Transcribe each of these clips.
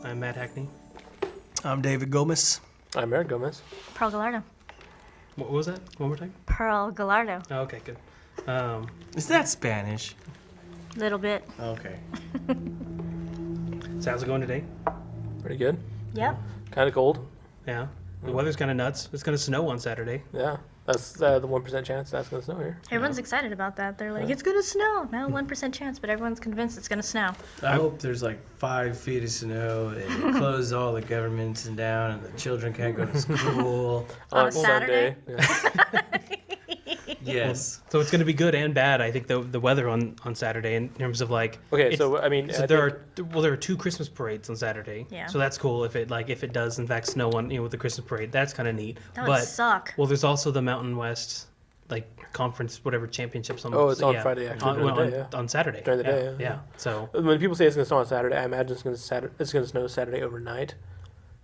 I'm Matt Hackney. I'm David Gomez. I'm Eric Gomez. Pearl Gallardo. What was that? One more time? Pearl Gallardo. Oh, okay, good. Is that Spanish? Little bit. Okay. So how's it going today? Pretty good. Yep. Kind of cold. Yeah. The weather's kind of nuts. It's going to snow on Saturday. Yeah. That's the 1% chance that's going to snow here. Everyone's excited about that. They're like, it's going to snow. Now 1% chance, but everyone's convinced it's going to snow. I hope there's like 5 feet of snow. They close all the governments down, and the children can't go to school. On a Saturday? Sunday. Yeah. Yes. So it's going to be good and bad, I think, the weather on Saturday in terms of like... Okay, it's- so I mean... So I there think- are 2 Christmas parades on Saturday. Yeah. So that's cool if it does in fact snow on with the Christmas parade. That's kind of neat. That would suck. Well, there's also the Mountain West conference whatever championships on. Oh, it's on Friday, actually, during the day, on Saturday. During the day, yeah. So When people say it's going to snow on Saturday, I imagine it's going to snow Saturday overnight.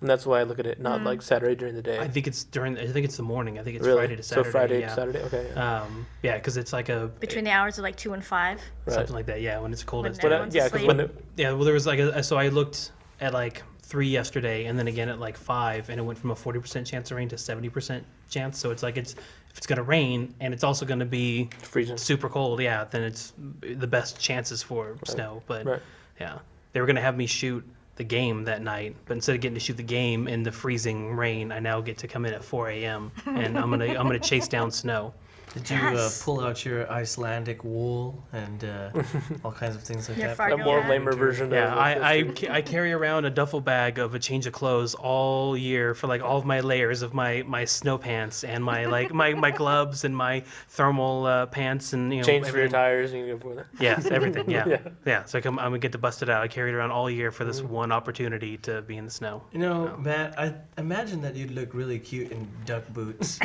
And that's why I look at it not like Saturday during the day. I think it's the morning. I think it's Really? Friday to Saturday. So Friday yeah. to Saturday, okay. Yeah. Yeah, because it's like Between the hours of like 2 and 5. something like that. Yeah, when it's cold When as they're- day. everyone's Yeah, because asleep. when Yeah, well, there was so I looked at like 3 yesterday, and then again at like 5, and it went from a 40% chance of rain to 70% chance. So it's like if it's gonna rain and it's also gonna be freezing. super cold, yeah, then it's the best chances for snow. But Right. yeah, they were gonna have me shoot the game that night, but instead of getting to shoot the game in the freezing rain, I now get to come in at 4 a.m. and I'm gonna chase down snow. Did you Yes. pull out your Icelandic wool and all kinds of things like Your that? Fargo A more hat. lamer version Yeah, of I carry around a duffel bag of a change of clothes all year for like all of my layers of my snow pants and my my gloves and my thermal pants and change for your everything. tires and you can go for that. Yes, everything. Yeah, Yeah. yeah. So I'm gonna get to bust it out. I carried it around all year for this one opportunity to be in the snow. You know, Matt, I imagine that you'd look really cute in duck boots.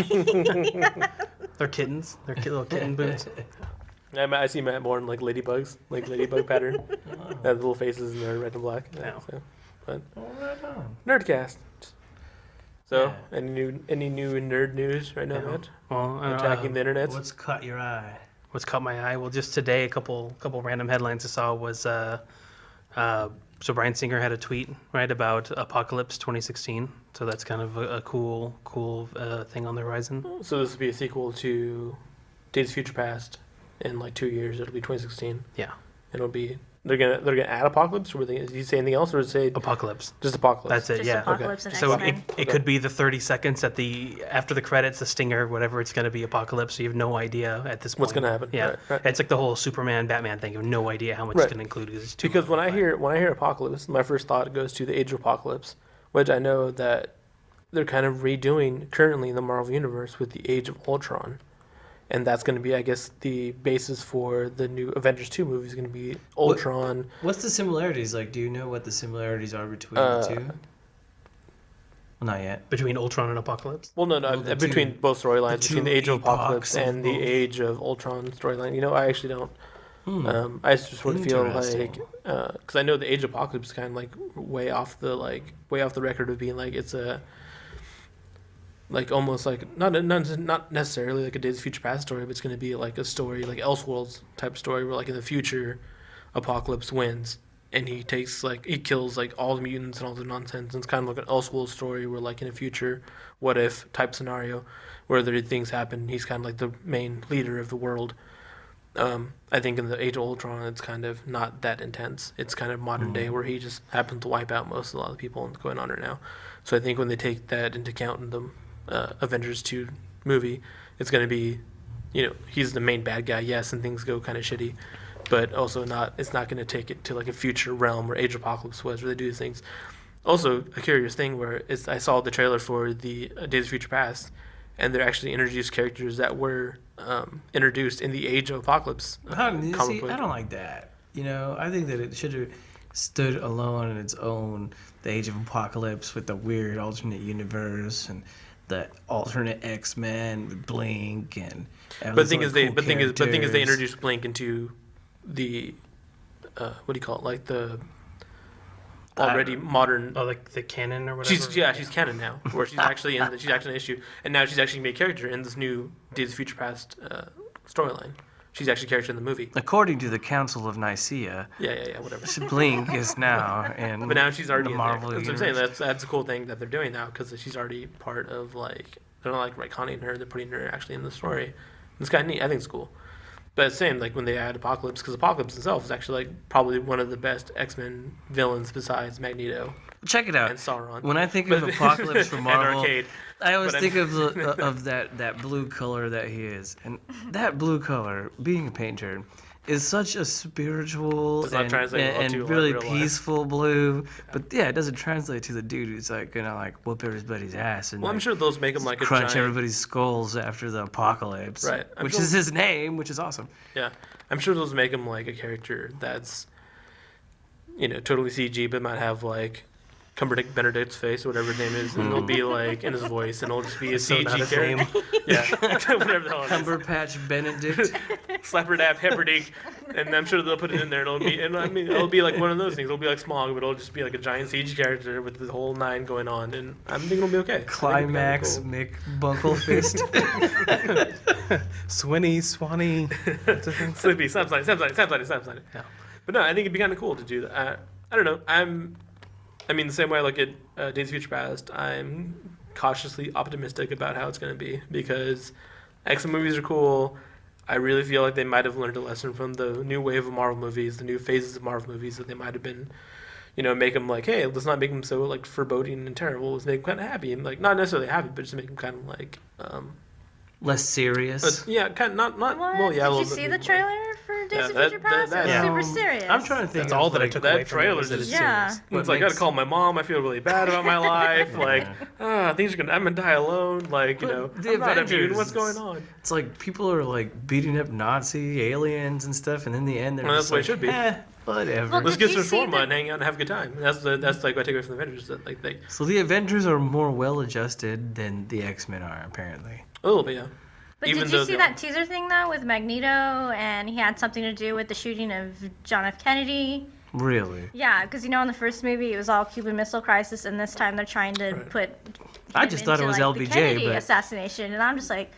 They're kittens. They're little kitten boots. I see Matt more in like ladybug pattern. They have little faces and they're red and black. Yeah, Yeah. so, but Oh, right on. Nerdcast. So, Yeah. any new nerd news right now, Yeah. Matt? Well, Attacking the internet. What's caught your eye? what's caught my eye? Well, just today, a couple random headlines I saw was so Bryan Singer had a tweet right about Apocalypse 2016. So that's kind of a cool thing on the horizon. So this will be a sequel to Days of Future Past in like 2 years. It'll be 2016. Yeah, It'll be they're gonna add Apocalypse. Or did he say anything else, or did he say Apocalypse. just Apocalypse? That's it. Just Yeah. Apocalypse and So X-Men. it could be the 30 seconds after the credits, the stinger, whatever. It's going to be Apocalypse. So you have no idea at this point What's gonna happen. Yeah, Right. it's like the whole Superman, Batman thing. You have no idea how much Right. it's going to include because it's too. Because when I complicated. hear Apocalypse, my first thought goes to the Age of Apocalypse, which I know that they're kind of redoing currently in the Marvel Universe with the Age of Ultron. And that's going to be, I guess, the basis for the new Avengers 2 movie is going to be Ultron. What's the similarities? Like, do you know what the similarities are between the two? Well, not yet. between Ultron and Apocalypse. Well, no, Well, the between two- both storylines, the between the two Age of Apocalypse epochs of and the both. Age of Ultron storyline. You know, I actually don't. I just sort of feel Interesting. like, because I know the Age of Apocalypse is kind of like way off the record of being like it's a, like almost like not necessarily like a Days of Future Past story, but it's going to be like a story like Elseworlds type story where like in the future, Apocalypse wins and he kills like all the mutants and all the nonsense. And it's kind of like an Elseworlds story where like in a future, what if type scenario, where there things happen. He's kind of like the main leader of the world. I think in the Age of Ultron, it's kind of not that intense. It's kind of modern day where he just happens to wipe out most of a lot of the people going on right now. So I think when they take that into account in the Avengers 2 movie, it's going to be, he's the main bad guy, yes, and things go kind of shitty, but also it's not going to take it to like a future realm where Age of Apocalypse was, where they do these things. Also, a curious thing where I saw the trailer for the Days of Future Past, and they're actually introduced characters that were introduced in the Age of Apocalypse. I comic book. don't like that. I think that it should have stood alone in its own. The Age of Apocalypse with the weird alternate universe and the alternate X-Men with Blink and. But the thing is, they introduced Blink into the what do you call it? Like the already modern. Oh, like the canon or whatever. She's canon now, where she's actually she's actually an issue, and now she's actually made a character in this new Days of Future Past storyline. she's actually a character in the movie. According to the Council of Nicaea, Yeah, whatever. Blink is now in But now she's already the in Marvel there. That's what I'm saying. universe. That's a cool thing that they're doing now because she's already part of like they're not like retconning her. They're putting her actually in the story. It's kind of neat. I think it's cool. But it's the same like when they add Apocalypse because Apocalypse himself is actually like probably one of the best X-Men villains besides Magneto Check it out. and Sauron. When I think of Apocalypse from and Marvel, Arcade. I always But think of that blue color that he is, and that blue color, being a painter, is such a spiritual Does not and, translate well and to, really real life. peaceful blue. But yeah, it doesn't translate to the dude who's like gonna like whoop everybody's ass and Well, I'm like, sure those make him like a crunch giant. everybody's skulls after the apocalypse, Right. I'm which sure- is his name, which is awesome. Yeah, I'm sure those make him like a character that's, totally CG, but might have like Cumberdick Benedict's face or whatever his name is, and it'll be like in his voice, and it'll just be a So not CG his character. name. Yeah, whatever the hell it is. Cumberpatch Benedict. Slapperdap, Hepperdink, and I'm sure they'll put it in there. It'll be like one of those things. It'll be like Smog, but it'll just be like a giant CG character with the whole nine going on, and I'm thinking it'll be okay. I think it'll be kinda Climax cool. Mick Bunklefist. Swinny, Swanee. What's the thing? Slippy, Slapslide. Yeah. But no, I think it'd be kind of cool to do that. I don't know. I mean, the same way I look at Days of Future Past, I'm cautiously optimistic about how it's going to be because X-Men movies are cool. I really feel like they might have learned a lesson from the new wave of Marvel movies, the new phases of Marvel movies that they might have been, make them like, hey, let's not make them so like foreboding and terrible. Let's make them kind of happy and like not necessarily happy, but just make them kind of like, Less serious. yeah, kind of not What? well, yeah. a Did you little see bit- the trailer for Days Yeah, of that- Future Past? that- It was Yeah. super serious. I'm trying to think. That's of, all that I like, took that away from it trailer was that just- it's Yeah. serious. what It's like I gotta makes- call my mom. I feel really bad about my life. Like, things are gonna. I'm gonna die alone. Like, But the I'm not immune. Avengers- What's going on? It's like people are like beating up Nazi aliens and stuff, and in the end they're Well, just that's the way it like, should be. whatever. Well, Let's Did get you some see shawarma the- and hang out and have a good time. And that's like what I take away from the Avengers. That like they So the Avengers are more well adjusted than the X-Men are, apparently. a little bit, yeah. But Even did you though see they- that teaser thing though with Magneto and he had something to do with the shooting of John F. Kennedy? Really? Yeah, because in the first movie it was all Cuban Missile Crisis, and this time they're trying to Right. put. I him just thought it into, was like, the LBJ, Kennedy but assassination, and I'm just like,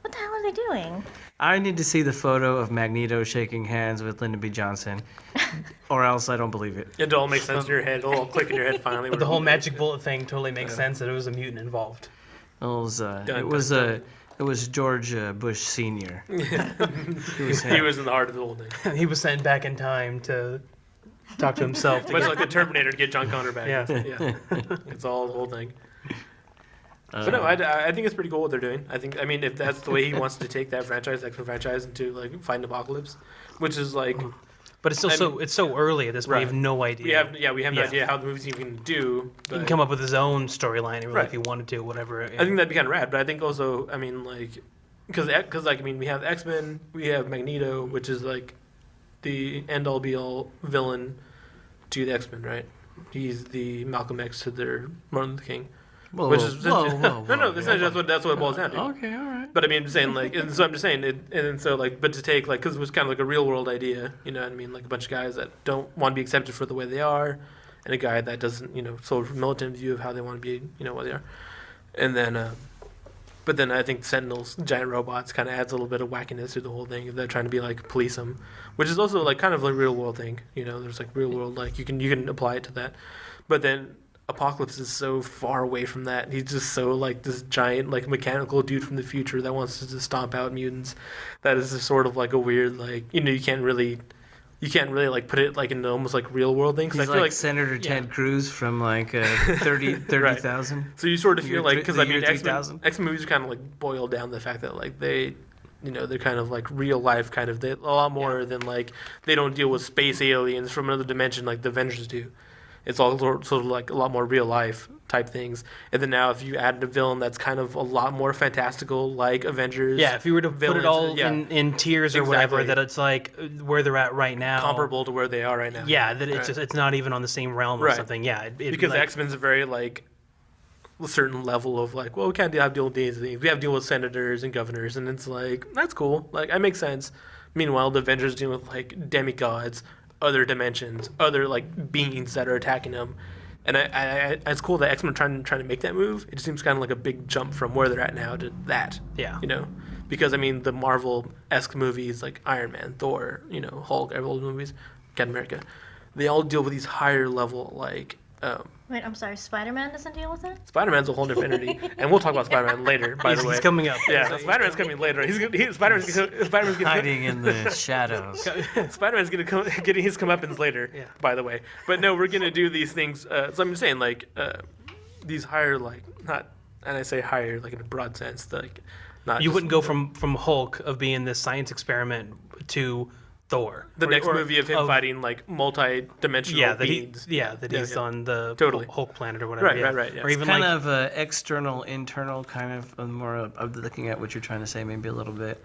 what the hell are they doing? I need to see the photo of Magneto shaking hands with Lyndon B. Johnson, or else I don't believe it. It all makes sense in your head. It'll all click in your head finally. But the whole magic bullet thing totally makes sense that it was a mutant involved. It was George Bush Senior. He was He was in the heart of the whole thing. He was sent back in time to talk to himself. To Much get, like the Terminator to get John Connor back. Yeah. Yeah. It's all the whole thing. But no, I think it's pretty cool what they're doing. I mean, if that's the way he wants to take that franchise, X-Men franchise, into like fighting Apocalypse, which is like but it's still it's so early at this point. Right. We have no idea. we have no Yeah. idea how the movie's even gonna do. He can But come up with his own storyline really, Right. if he wanted to, whatever. I think that'd be kind of rad. But I think also, I mean, like, because we have X-Men, we have Magneto, which is like the end-all be-all villain to the X-Men, right? He's the Malcolm X to their Martin Luther King. Whoa, Which whoa, is whoa, no, whoa, essentially that's what it boils down to. Okay, all right. But I mean, I'm saying like, and so I'm just saying, and so like, but to take like, because it was kind of like a real world idea, you know what I mean? Like a bunch of guys that don't want to be accepted for the way they are, and a guy that doesn't, sort of militant view of how they want to be, what they are, and then, but then I think Sentinels, giant robots, kind of adds a little bit of wackiness to the whole thing. If they're trying to be like police them, which is also like kind of a real world thing, There's like real world, like you can apply it to that, but then Apocalypse is so far away from that. He's just so like this giant like mechanical dude from the future that wants to just stomp out mutants. That is just sort of like a weird like you can't really like put it like into almost like real world things. He's I feel like Senator Ted Cruz from like 30,000. so you sort of Year feel like three- because the I mean year 3000. X-Men movies are kind of like boiled down to the fact that like they. They're kind of like real life, kind of a lot more than like they don't deal with space aliens from another dimension like the Avengers do. It's all sort of like a lot more real life type things. And then now if you added a villain that's kind of a lot more fantastical like Avengers. Yeah, if you were to put villains, it all yeah. in tiers or whatever, Exactly. that it's like where they're at right now. Comparable to where they are right now. Yeah, that it's Right. just it's not even on the same realm or Right. something. Yeah, it'd be Because like, X-Men's a very like a certain level of like, well, we can't have to deal with these things. We have to deal with senators and governors, and it's like that's cool. Like that makes sense. Meanwhile, the Avengers deal with like demigods, other dimensions, other like beings that are attacking them. And I it's cool that X-Men are trying to make that move. It just seems kind of like a big jump from where they're at now to that. yeah. because I mean the Marvel-esque movies like Iron Man, Thor, Hulk, every old movies, Captain America, they all deal with these higher level like. Wait, I'm sorry. Spider-Man doesn't deal with it. Spider-Man's a whole different entity, and we'll talk about Spider-Man later. By the way, He's coming up. Yeah, Spider-Man's coming later. Spider-Man's gonna Hiding in the shadows. Spider-Man's getting his comeuppance later. Yeah. By the way, but no, we're gonna do these things. So I'm saying like these higher like not, and I say higher like in a broad sense, like not. You just- wouldn't go from Hulk of being this science experiment to Thor. the Or- next or movie of him fighting like multi-dimensional Yeah, beings. that he's on the Totally. Hulk planet or whatever. Right, yeah. right, right, yeah. Or It's even Kind like of external, internal, kind of more of looking at what you're trying to say, maybe a little bit.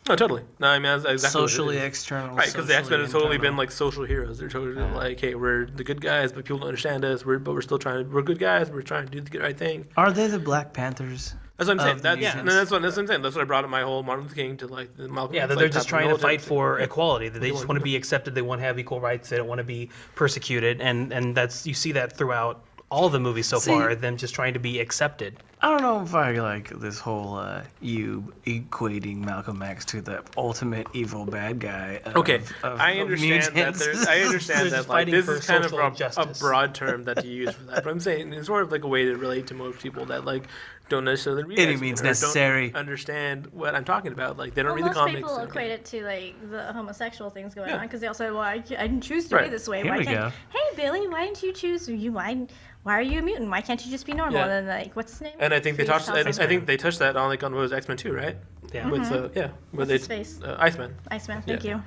No, totally. No, I mean that's exactly what it Socially is. external. Right, because the X-Men socially have totally been internal. like social heroes. They're totally like, hey, we're the good guys, but people don't understand us. We're still trying. We're good guys. We're trying to do the right thing. Are they the Black Panthers? That's what I'm saying. Of the mutants. That's what I'm saying. That's what I brought up my whole Martin Luther King to like the Malcolm. yeah, X, that like, they're just type of trying to fight militant for thing. equality. That they just They want to want- be accepted. They want to have equal rights. They don't want to be persecuted. And that's you see that throughout all the movies so See- far. Them just trying to be accepted. I don't know if I like this whole you equating Malcolm X to the ultimate evil bad guy. Okay, of I understand that. mutants. I understand They're that. just Like fighting this for is kind of social a justice. broad term that you use for that. But I'm saying it's sort of like a way to relate to most people that like don't necessarily read Any X-Men means or don't necessary. understand what I'm talking about. Like they don't Well, read the most comics. people and- equate it to like the homosexual things going Yeah. on because they also well, I didn't choose to Right. be this way. Here Why we can't? go. Hey Billy, why didn't you choose you? Why are you a mutant? Why can't you just be normal? Yeah. And then like what's his name? And I think they Face touched. tells I us. think they touched that on like on what was X-Men 2, right? Yeah, With with What's they, his face? Iceman, Iceman. Thank Yeah.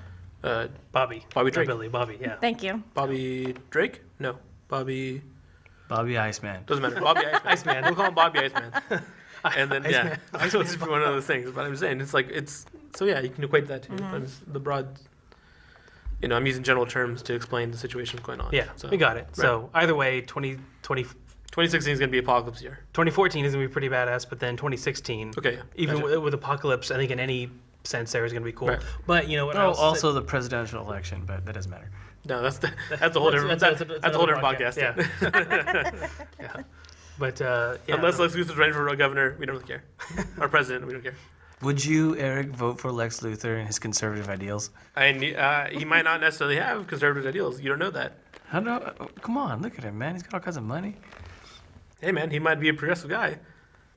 you. Bobby. Bobby Not Drake. Billy. Bobby. Yeah. Thank you. Bobby Drake? No, Bobby Bobby Iceman. doesn't matter. Bobby Iceman. Iceman. We'll call him Bobby Iceman. And then yeah, Iceman. Iceman is one of those things. But I'm saying it's like it's so yeah, you can equate that to but it's the broad. I'm using general terms to explain the situation going on. Yeah, so, we got it. right. So either way, 2016 is gonna be apocalypse year. 2014 is gonna be pretty badass, but then 2016, Okay. Yeah. even Gotcha. with Apocalypse, I think in any sense there is gonna be cool. Right. But you know what? Oh, else? also the presidential election, but that doesn't matter. No, that's a whole different. That's a whole different podcast. Yeah. But yeah, Unless Lex Luthor's running for governor, we don't really care. Or president, we don't care. Would you, Eric, vote for Lex Luthor and his conservative ideals? He might not necessarily have conservative ideals. You don't know that. How do? Come on, look at him, man. He's got all kinds of money. Hey, man, he might be a progressive guy.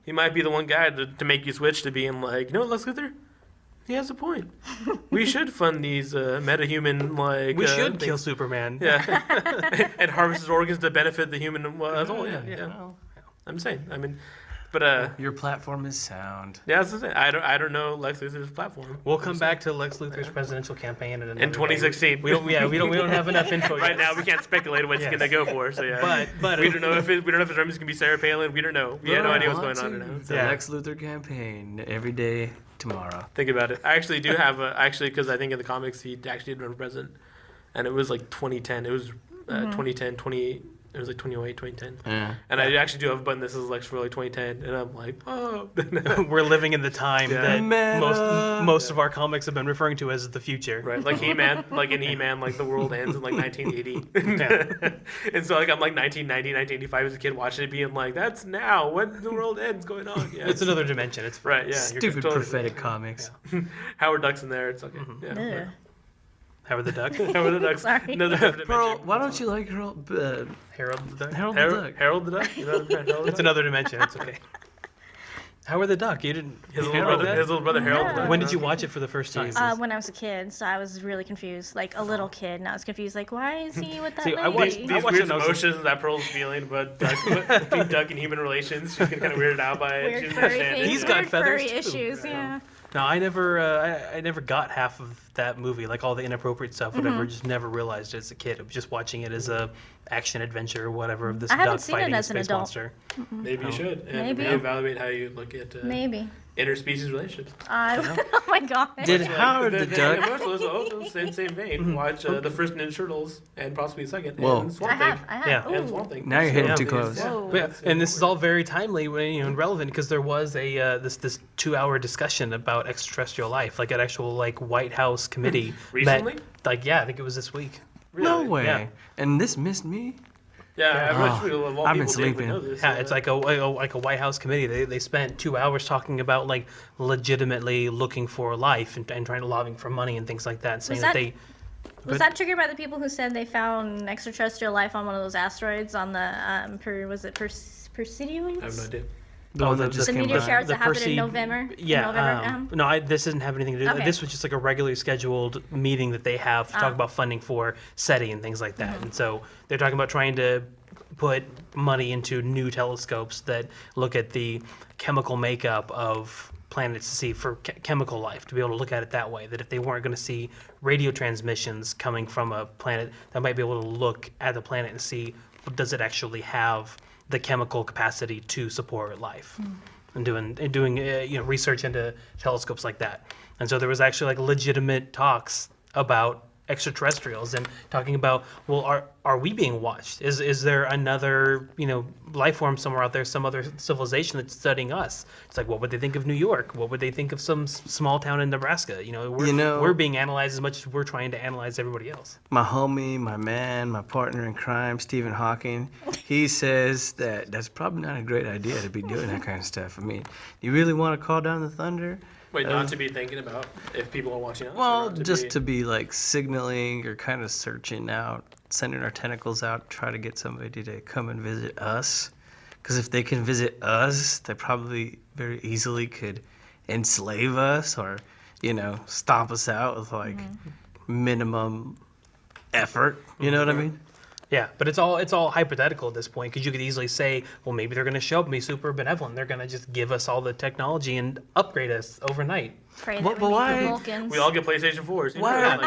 He might be the one guy to make you switch to being like, Lex Luthor, he has a point. We should fund these metahuman like. we should kill things. Superman. Yeah, and harvest his organs to benefit the human as a whole. Yeah. Well, I'm saying. I mean, but your platform is sound. yeah, that's the thing. I don't know Lex Luthor's platform. We'll come back to Lex Luthor's presidential campaign in In 2016. We don't have enough info Right yet. now, we can't speculate what he's Yes. gonna go for. So yeah, But we don't know if his name is gonna be Sarah Palin. We don't know. We have no idea what's going on right now. The Yeah. Lex Luthor campaign every day tomorrow. Think about it. I actually do have because I think in the comics he actually did run for president, and it was like 2010. It was 2010, 28. It was like 2008, 2010. Yeah. And I actually do have a button that says Lex for like 2010, and I'm like, oh. we're living in the time Yeah. that Meta. most of our comics have been referring to as the future. Right, like He-Man, like in He-Man, like the world ends in like 1980. Yeah. And so like I'm like 1990, 1985 as a kid watching it being like, that's now, when the world ends going on. Yeah, It's another dimension. It's right, yeah. you're Stupid totally- prophetic comics. Howard Duck's in there, it's okay. Yeah. Ugh. Howard the Duck, Howard the Duck's Sorry. another different Pearl, dimension. why don't you like Harold the Harold the Duck. Duck? Harold the Duck? You know what I'm Harold the It's Duck? another dimension. It's okay. Howard the Duck. You didn't. His little Harold brother, the his little brother Harold the Duck. When did you watch it for the first time? When I was a kid, so I was really confused, like a little kid, and I was confused, like why is he with that See, I lady? watched- These I watched weird it, I was- emotions that Pearl's feeling, but between Duck and human relations, she's getting kind of weirded out by it. Weird She doesn't furry understand it. things, He's got weird feathers, furry too. issues, yeah. No, I never got half of that movie, like all the inappropriate stuff, whatever. Just never realized it as a kid. I was just watching it as a action adventure or whatever of this I haven't duck seen it fighting a as an space adult. monster. Maybe you should. And Maybe. reevaluate how you look at Maybe. interspecies relationships. Oh my god. Did Howard the Duck? Also, same vein. Watch the first Ninja Turtles and possibly a second. Whoa. And I Swamp have. Thing. I have. Yeah. And Ooh. Swamp Thing. Now you're hitting Yeah. too close. Whoa. Yeah, and this is all very timely and relevant because there was a this 2-hour discussion about extraterrestrial life, like an actual like White House committee. Recently? Met, like yeah, I think it was this week. No way. Yeah. And this missed me. Yeah, I'm not Oh, sure of all I've been people Dave would sleeping. know this. Yeah, it's like a White House committee. They spent 2 hours talking about like legitimately looking for life and trying to lobbying for money and things like that, and saying that that- they. Was that triggered by the people who said they found extraterrestrial life on one of those asteroids on the Perseidioids? I have no idea. The one that the- just The came meteor by. showers the that happened in Perseid- November. Yeah, November. no, this doesn't have anything to do. Okay. This was just like a regularly scheduled meeting that they have to talk about funding for SETI and things like that. And so they're talking about trying to put money into new telescopes that look at the chemical makeup of planets to see for chemical life, to be able to look at it that way. That if they weren't going to see radio transmissions coming from a planet, that might be able to look at the planet and see, does it actually have the chemical capacity to support life, and doing research into telescopes like that. And so there was actually like legitimate talks about extraterrestrials and talking about, well, are we being watched? Is there another life form somewhere out there, some other civilization that's studying us? It's like, what would they think of New York? What would they think of some small town in Nebraska? We're being analyzed as much as we're trying to analyze everybody else. My homie, my man, my partner in crime, Stephen Hawking, he says that that's probably not a great idea to be doing that kind of stuff. I mean, you really want to call down the thunder? Wait, not to be thinking about if people are watching us? Well, or not just to be like signaling or kind of searching out, sending our tentacles out, try to get somebody to come and visit us. Because if they can visit us, they probably very easily could enslave us or, stomp us out with like minimum effort. You know what I mean? Yeah, but it's all hypothetical at this point, because you could easily say, well, maybe they're going to show up and be super benevolent. They're going to just give us all the technology and upgrade us overnight. Pray But that we meet why- the Vulcans. We all get PlayStation 4s. Why?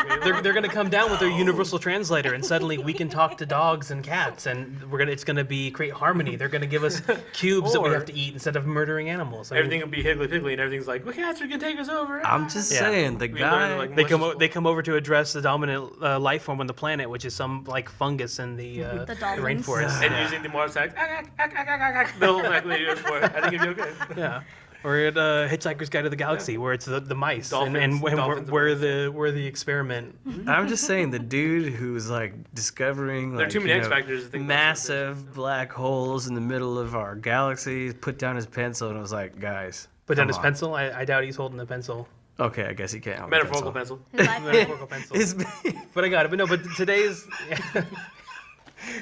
They're going to come down with their universal translator, and suddenly we can talk to dogs and cats, and it's going to create harmony. They're going to give us cubes that we Or- have to eat instead of murdering animals. I mean, Everything will be higgly piggly, and everything's like, well, cats are gonna take us over. I'm just Yeah. saying, the We guy. learn, like, They come malicious they come over to address the dominant life form on the planet, which is some like fungus in the dolphins. rainforest. And using the Mars act, they'll like they do it for it. I think it'd be okay. Yeah. Or at Hitchhiker's Guide to the Galaxy, where it's the mice, Dolphins- and dolphins where the experiment. I'm just saying, the dude who's like discovering There are like, too many X factors to think that's massive black holes in the middle of our galaxy, put down his pencil and was like, guys. Put down come his on. pencil. I doubt he's holding the pencil. Okay, I guess he can't. hold a Metaphorical pencil. His life- Metaphorical pencil. It's But I got it. But no. But today's.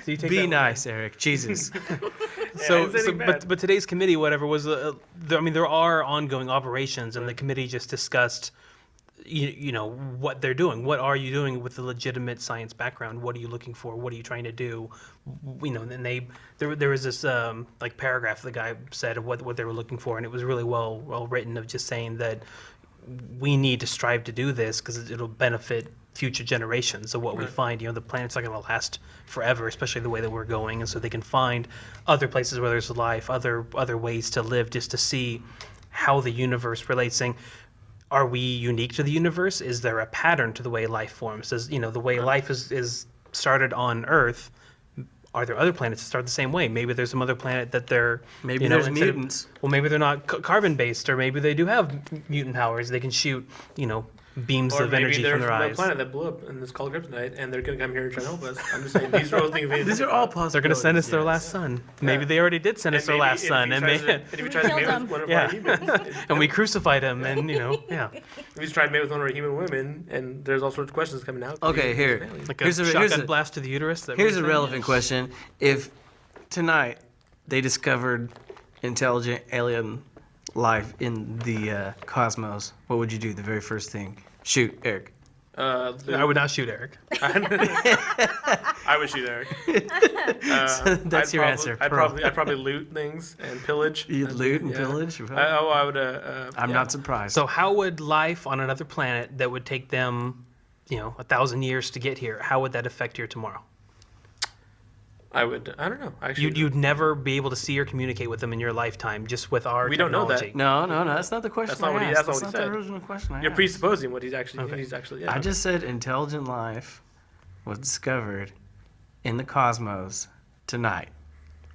So you take be that- nice, Eric. Jesus. So, it's anything bad. but today's committee, whatever, was there are ongoing operations, and the committee just discussed, what they're doing. What are you doing with the legitimate science background? What are you looking for? What are you trying to do? And there was this like paragraph the guy said of what they were looking for, and it was really well written, of just saying that we need to strive to do this because it'll benefit future generations. So what we find, the planet's not going to last forever, especially the way that we're going, and so they can find other places where there's life, other ways to live, just to see how the universe relates. Saying, are we unique to the universe? Is there a pattern to the way life forms? Is the way life is started on Earth? Are there other planets that start the same way? Maybe there's some other planet that they're Maybe there's instead of- mutants. well, maybe they're not carbon based, or maybe they do have mutant powers. They can shoot beams Or of maybe energy they're from their from a eyes. planet that blew up and it's called Kryptonite, and they're gonna come here and try to help us. I'm just saying these are all things. These are all possible. They're going to send us their last son. Maybe they already did send us their last son, and if he tries to mate killed with one of Yeah. our humans, and we crucified him, and yeah, if he's trying to mate with one of our human women, and there's all sorts of questions coming out. Okay, here. like a Here's a- shotgun here's a- blast to the uterus. Here's a relevant question. If tonight they discovered intelligent alien life in the cosmos, what would you do? The very first thing? Shoot, Eric. I would not shoot Eric. I would shoot Eric. That's your answer. I'd Pearl. probably loot things and pillage. You'd loot and Yeah. pillage? I would. I'm yeah. not surprised. So how would life on another planet that would take them, 1,000 years to get here, how would that affect your tomorrow? I would. I don't know. Actually, You'd never be able to see or communicate with them in your lifetime, just with our We don't know that. technology. No, that's not the question. That's not I what he- asked. that's not That's what not he the said. original question I you're asked. presupposing what he's actually. Okay. He's actually. Yeah. I just said intelligent life was discovered in the cosmos tonight.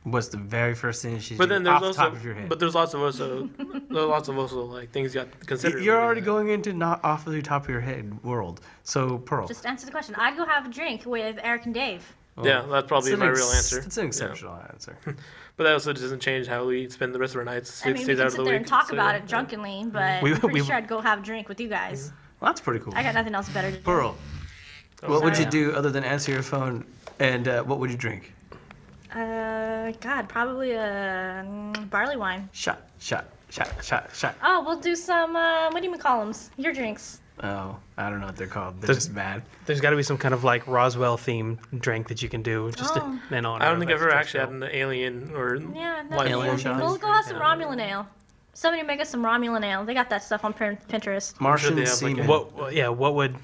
What's the very first thing you But do then there's off the also. top of your head? But there's lots of also like things you got to consider. You're already going into not off of the top of your head world. So Pearl. Just answer the question. I'd go have a drink with Eric and Dave. Yeah, that's probably It's my real answer. It's an exceptional answer. But that also doesn't change how we spend the rest of our nights. I mean, we can sit there and talk about it drunkenly, but I'm pretty sure I'd go have a drink with you guys. Well, that's pretty cool. I got nothing else better to do. Pearl, what would you sorry. do other than answer your phone, and what would you drink? God, probably a barley wine. Shot. Oh, we'll do some, what do you call them? Your drinks. Oh, I don't know what they're called. They're There's- just bad. There's got to be some kind of like Roswell themed drink that you can do just in honor. I don't think of I've ever that actually had show. an alien or Yeah, no, life Alien form. shots. We'll go have some Romulan ale. Somebody make us some Romulan ale. They got that stuff on Pinterest. Martian they have, like, semen. What would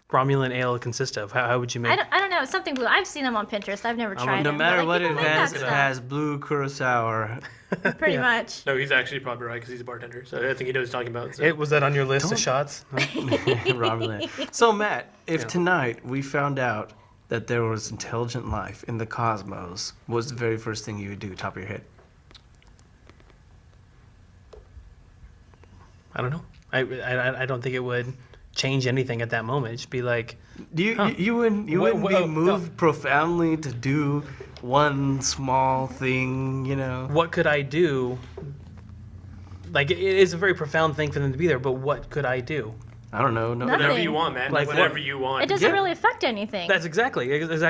Romulan ale consist of? How would you make? I don't know. It's something blue. I've seen them on Pinterest. I've never tried No them. matter but, what like, it people make has, that it stuff. has blue curacao. Pretty Yeah. much. No, he's actually probably right because he's a bartender. So I think he knows what he's talking about. So. Was that on your list of shots? No? Romulan. So Matt, if Yeah. tonight we found out that there was intelligent life in the cosmos, what's the very first thing you would do, top of your head? I don't know. I don't think it would change anything at that moment. It'd just be like, You wouldn't Whoa, be no. moved profoundly to do one small thing, you know? what could I do? Like it is a very profound thing for them to be there, but what could I do? I don't know. No, Nothing. Whatever you want, man. Like Whatever what? you want. It doesn't Yeah. really affect anything. That's exactly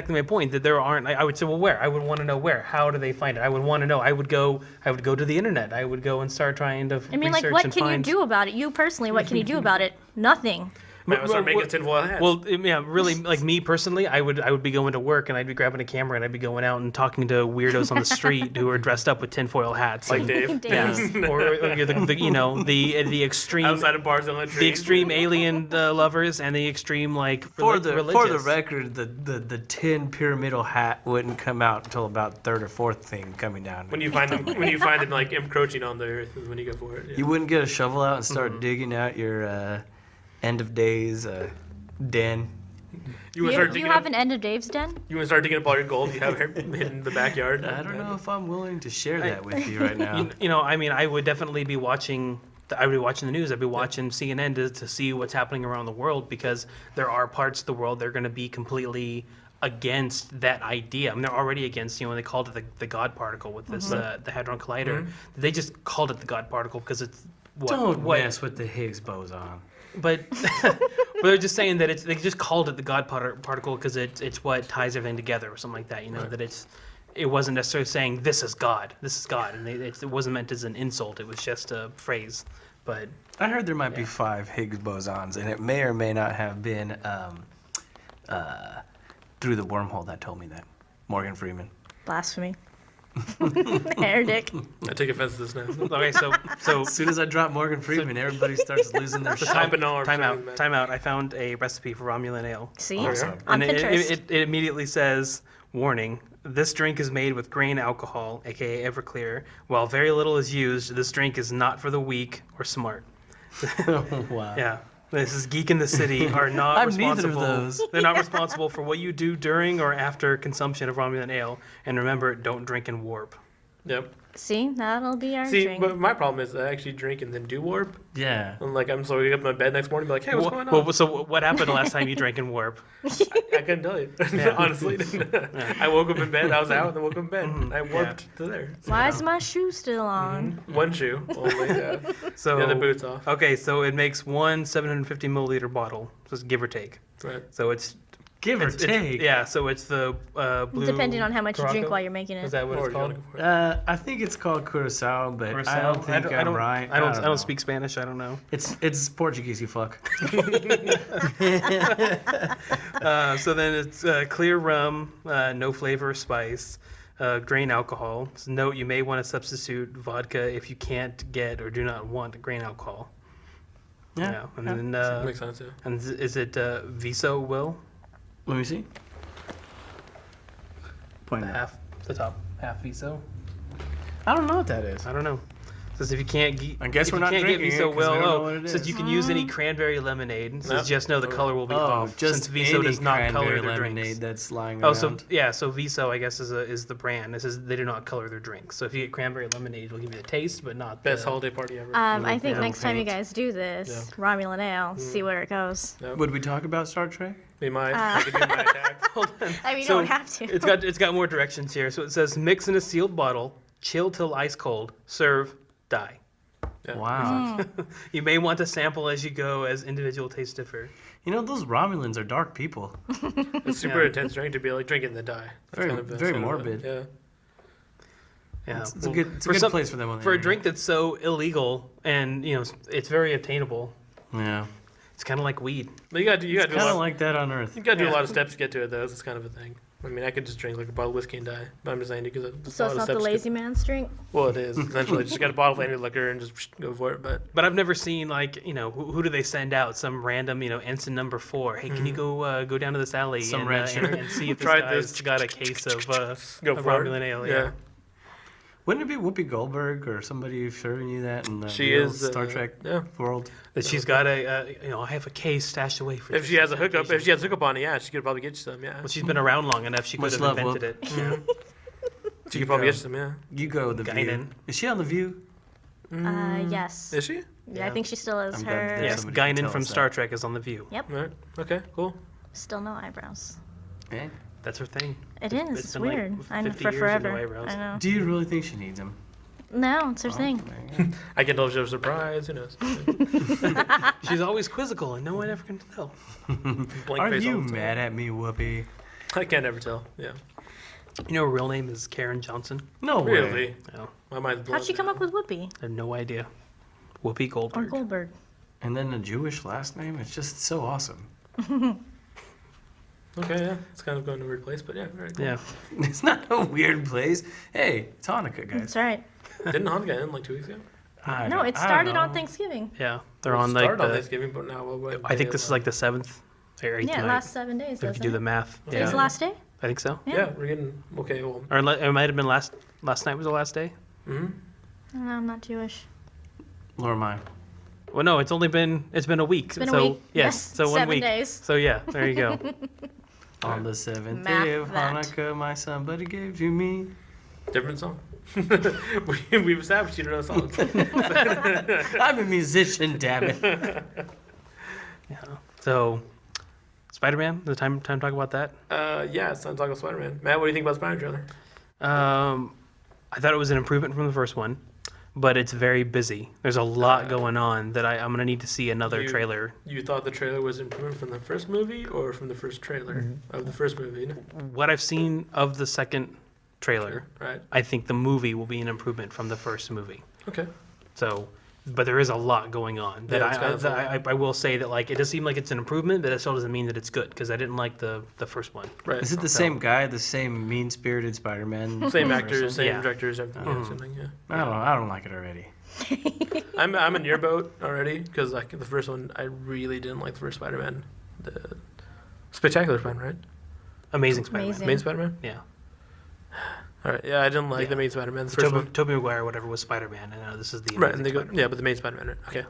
my point. That there aren't. I would say, well, where? I would want to know where. How do they find it? I would want to know. I would go to the internet. I would go and start trying to. I mean, like, research what and can find... you do about it? You personally, what can you do about it? Nothing. Man, I start making a tinfoil hat. Well, yeah, really, like me personally, I would be going to work and I'd be grabbing a camera and I'd be going out and talking to weirdos on the street who are dressed up with tinfoil hats. like and- Dave. Dave. or the extreme Outside of bars and the extreme alien lovers and the extreme like For the religious. record, the tin pyramidal hat wouldn't come out until about third or fourth thing coming down. When you find them like encroaching on the earth is when you go for it. Yeah. You wouldn't get a shovel out and start digging out your end of days den. You want to start digging You have up. an end of Dave's den? You want to start digging up all your gold you have hidden in the backyard. I don't know if I'm willing to share that with you right now. I mean, I would definitely be watching. I would be watching the news. I'd be watching CNN to see what's happening around the world because there are parts of the world that are going to be completely against that idea. I mean, they're already against. When they called it the God particle with this the Hadron Collider, they just called it the God particle because it's Don't mess with the Higgs boson. But but they're just saying that they just called it the God particle because it's what ties everything together or something like that. That it wasn't necessarily saying this is God, and it wasn't meant as an insult. It was just a phrase. But I heard there might be 5 Higgs bosons, and it may or may not have been through the wormhole that told me that. Morgan Freeman. Blasphemy. Hair dick. I take offense to this now. okay, so As soon as I drop Morgan Freeman, everybody starts losing their shit. Type an R. time out. I found a recipe for Romulan ale. See? Awesome. On And Pinterest. it immediately says, warning, this drink is made with grain alcohol, aka Everclear. While very little is used, this drink is not for the weak or smart. Wow. Yeah. This is Geek in the City are not I'm neither responsible. of those. They're not responsible for what you do during or after consumption of Romulan ale. And remember, don't drink and warp. Yep. See? That'll be our See, drink. but my problem is I actually drink and then do warp. Yeah. And like I'm so I wake up in my bed next morning and be like, hey, what's going on? Well, so what happened the last time you drank and warp? I couldn't tell you. Honestly. I woke up in bed, I was out, and then woke up in bed. I warped to there. Why is my shoe still on? One shoe only. Yeah. So The other boot's off. Okay, so it makes one 750 milliliter bottle, just give or take. Right. So it's Give or take. yeah. So it's the blue. Depending on how much you drink Caraco? while you're making Is it. that what Or it's you wanna called? go for it? I think it's called curacao, but I Curacao? don't think I'm right. I know. don't speak Spanish. I don't know. It's Portuguese, you fuck. So then it's clear rum, no flavor or spice, grain alcohol. So note, you may want to substitute vodka if you can't get or do not want grain alcohol. Yeah. And yeah. then Makes sense, yeah. and is it Viso Will? Let me see. Point it out. Half the top half Viso. I don't know what that is. I don't know. Says if you can't get, I guess if we're you not can't get drinking Viso it 'cause we don't know Will, what it says is. you can use any cranberry lemonade. Says Nope. just know the color will be off. just since Viso any does not color cranberry their lemonade drinks. that's lying Oh, around. so yeah, so Viso I guess is the brand. This is they do not color their drinks. So if you get cranberry lemonade, it'll give you the taste, but not Best the, holiday party ever. I think Yeah. next time you Paint. guys do this, Romulan ale, see where it goes. Yep. Would we talk about Star Trek? Be mine. I could do my attack. Hold on. I mean, you So, don't have to. It's got more directions here. So it says mix in a sealed bottle, chill till ice cold, serve, die. Yeah. Wow. You may want to sample as you go, as individual tastes differ. You know, those Romulans are dark people. It's super Yeah. intense drink to be like drinking the die. That's Very kind of morbid. yeah. Yeah, It's a well, good, it's a for good some- place for them on the for a internet. drink that's so illegal and it's very obtainable. Yeah. It's kind of like weed. But you got to do a Kind of lot. like that on Earth. You got to do a Yeah. lot of steps to get to it, though. It's kind of a thing. I mean, I could just drink like a bottle of whiskey and die. But I'm just saying because So a it's lot of not the steps. lazy man's drink. Well, it is essentially just got a bottle of any liquor and just go for it. But I've never seen who do they send out? Some random ensign number 4. Hey, can you go down to this alley Some and, red shirt. and see if this Try guy's this. got a case of go of for Romulan it. ale? Yeah. Wouldn't it be Whoopi Goldberg or somebody serving you that in the She real is Star Trek Yeah. world? That she's got I have a case stashed away for. If she has a hookup, if she has a hookup on it, yeah, she could probably get you some. Yeah. Well, she's been around long enough. She could Much have love, invented it. Yeah. She could probably get you some. Yeah. You go The View. Guinan. Is she on The View? Yes. Is she? Yeah, I think she still is. I'm glad Her there's Yes, somebody can Guinan tell from us Star that. Trek is on The View. Yep. All right. Okay. Cool. Still no eyebrows. Eh? That's her thing. It It's- is. it's It's been like weird. I know 50 for years with forever. no eyebrows. I know. Do you really think she needs them? No, it's her thing. I can tell if she was surprised. Who knows? She's always quizzical, and no one ever can tell. Blank Are face you all the time. mad at me, Whoopi? I can't ever tell. Yeah. You know, her real name is Karen Johnson. No way. Really? No, My mind's blown. How'd she come now. up with Whoopi I have no idea. Whoopi or Goldberg. Goldberg? And then a Jewish last name? It's just so awesome. Okay, yeah, it's kind of going to a weird place, but yeah, very cool. Yeah, It's not a weird place. Hey, it's Hanukkah, guys. That's right. Didn't Hanukkah end like 2 weeks ago? No, it started on Thanksgiving. yeah. They're It on like started on the. Thanksgiving, but now I think this is like the 7th or 8th Yeah, night. last 7 days. If you Doesn't do the it? math. Okay. Today's the last day. I think so. Yeah, we're getting okay. Well, Or it might have been last night was the last day. mm-hmm. No, I'm not Jewish. Lord mine. Well, no, it's been a week. It's been so a week. yes, so 1 7 week. daes. So yeah, there you go. On the 7th Math day of that. Hanukkah, my somebody gave to me. Different song. We've established you don't know songs. I'm a musician, damn it. Yeah. So, Spider-Man. The time to talk about that. Yeah, it's time to talk about Spider-Man. Matt, what do you think about Spider-Man trailer? I thought it was an improvement from the first one, but it's very busy. There's a lot going on that I'm gonna need to see another You- trailer. You thought the trailer was improvement from the first movie or from the first trailer of the first movie? What I've seen of the second trailer, Right. I think the movie will be an improvement from the first movie. Okay. So, but there is a lot going on that Yeah, it's kind of I will say that like it does seem like it's an improvement, but it still doesn't mean that it's good because I didn't like the first one. Right. Is it the same guy, the same mean-spirited Spider-Man? Same First actors, one? same Yeah. directors, everything. Yeah, Mhm. same thing, yeah. I don't like it already. I'm in your boat already because like the first one, I really didn't like the first Spider-Man, the Spectacular Spider-Man, right? Amazing Spider-Man. Amazing. Main Spider-Man. Yeah. All right. Yeah, I didn't like Yeah. the main Spider-Man. The first one. Tobey Maguire, whatever, was Spider-Man, and now this is the Right, Amazing and they go, Spider-Man. yeah, but the main Spider-Man, right? Okay.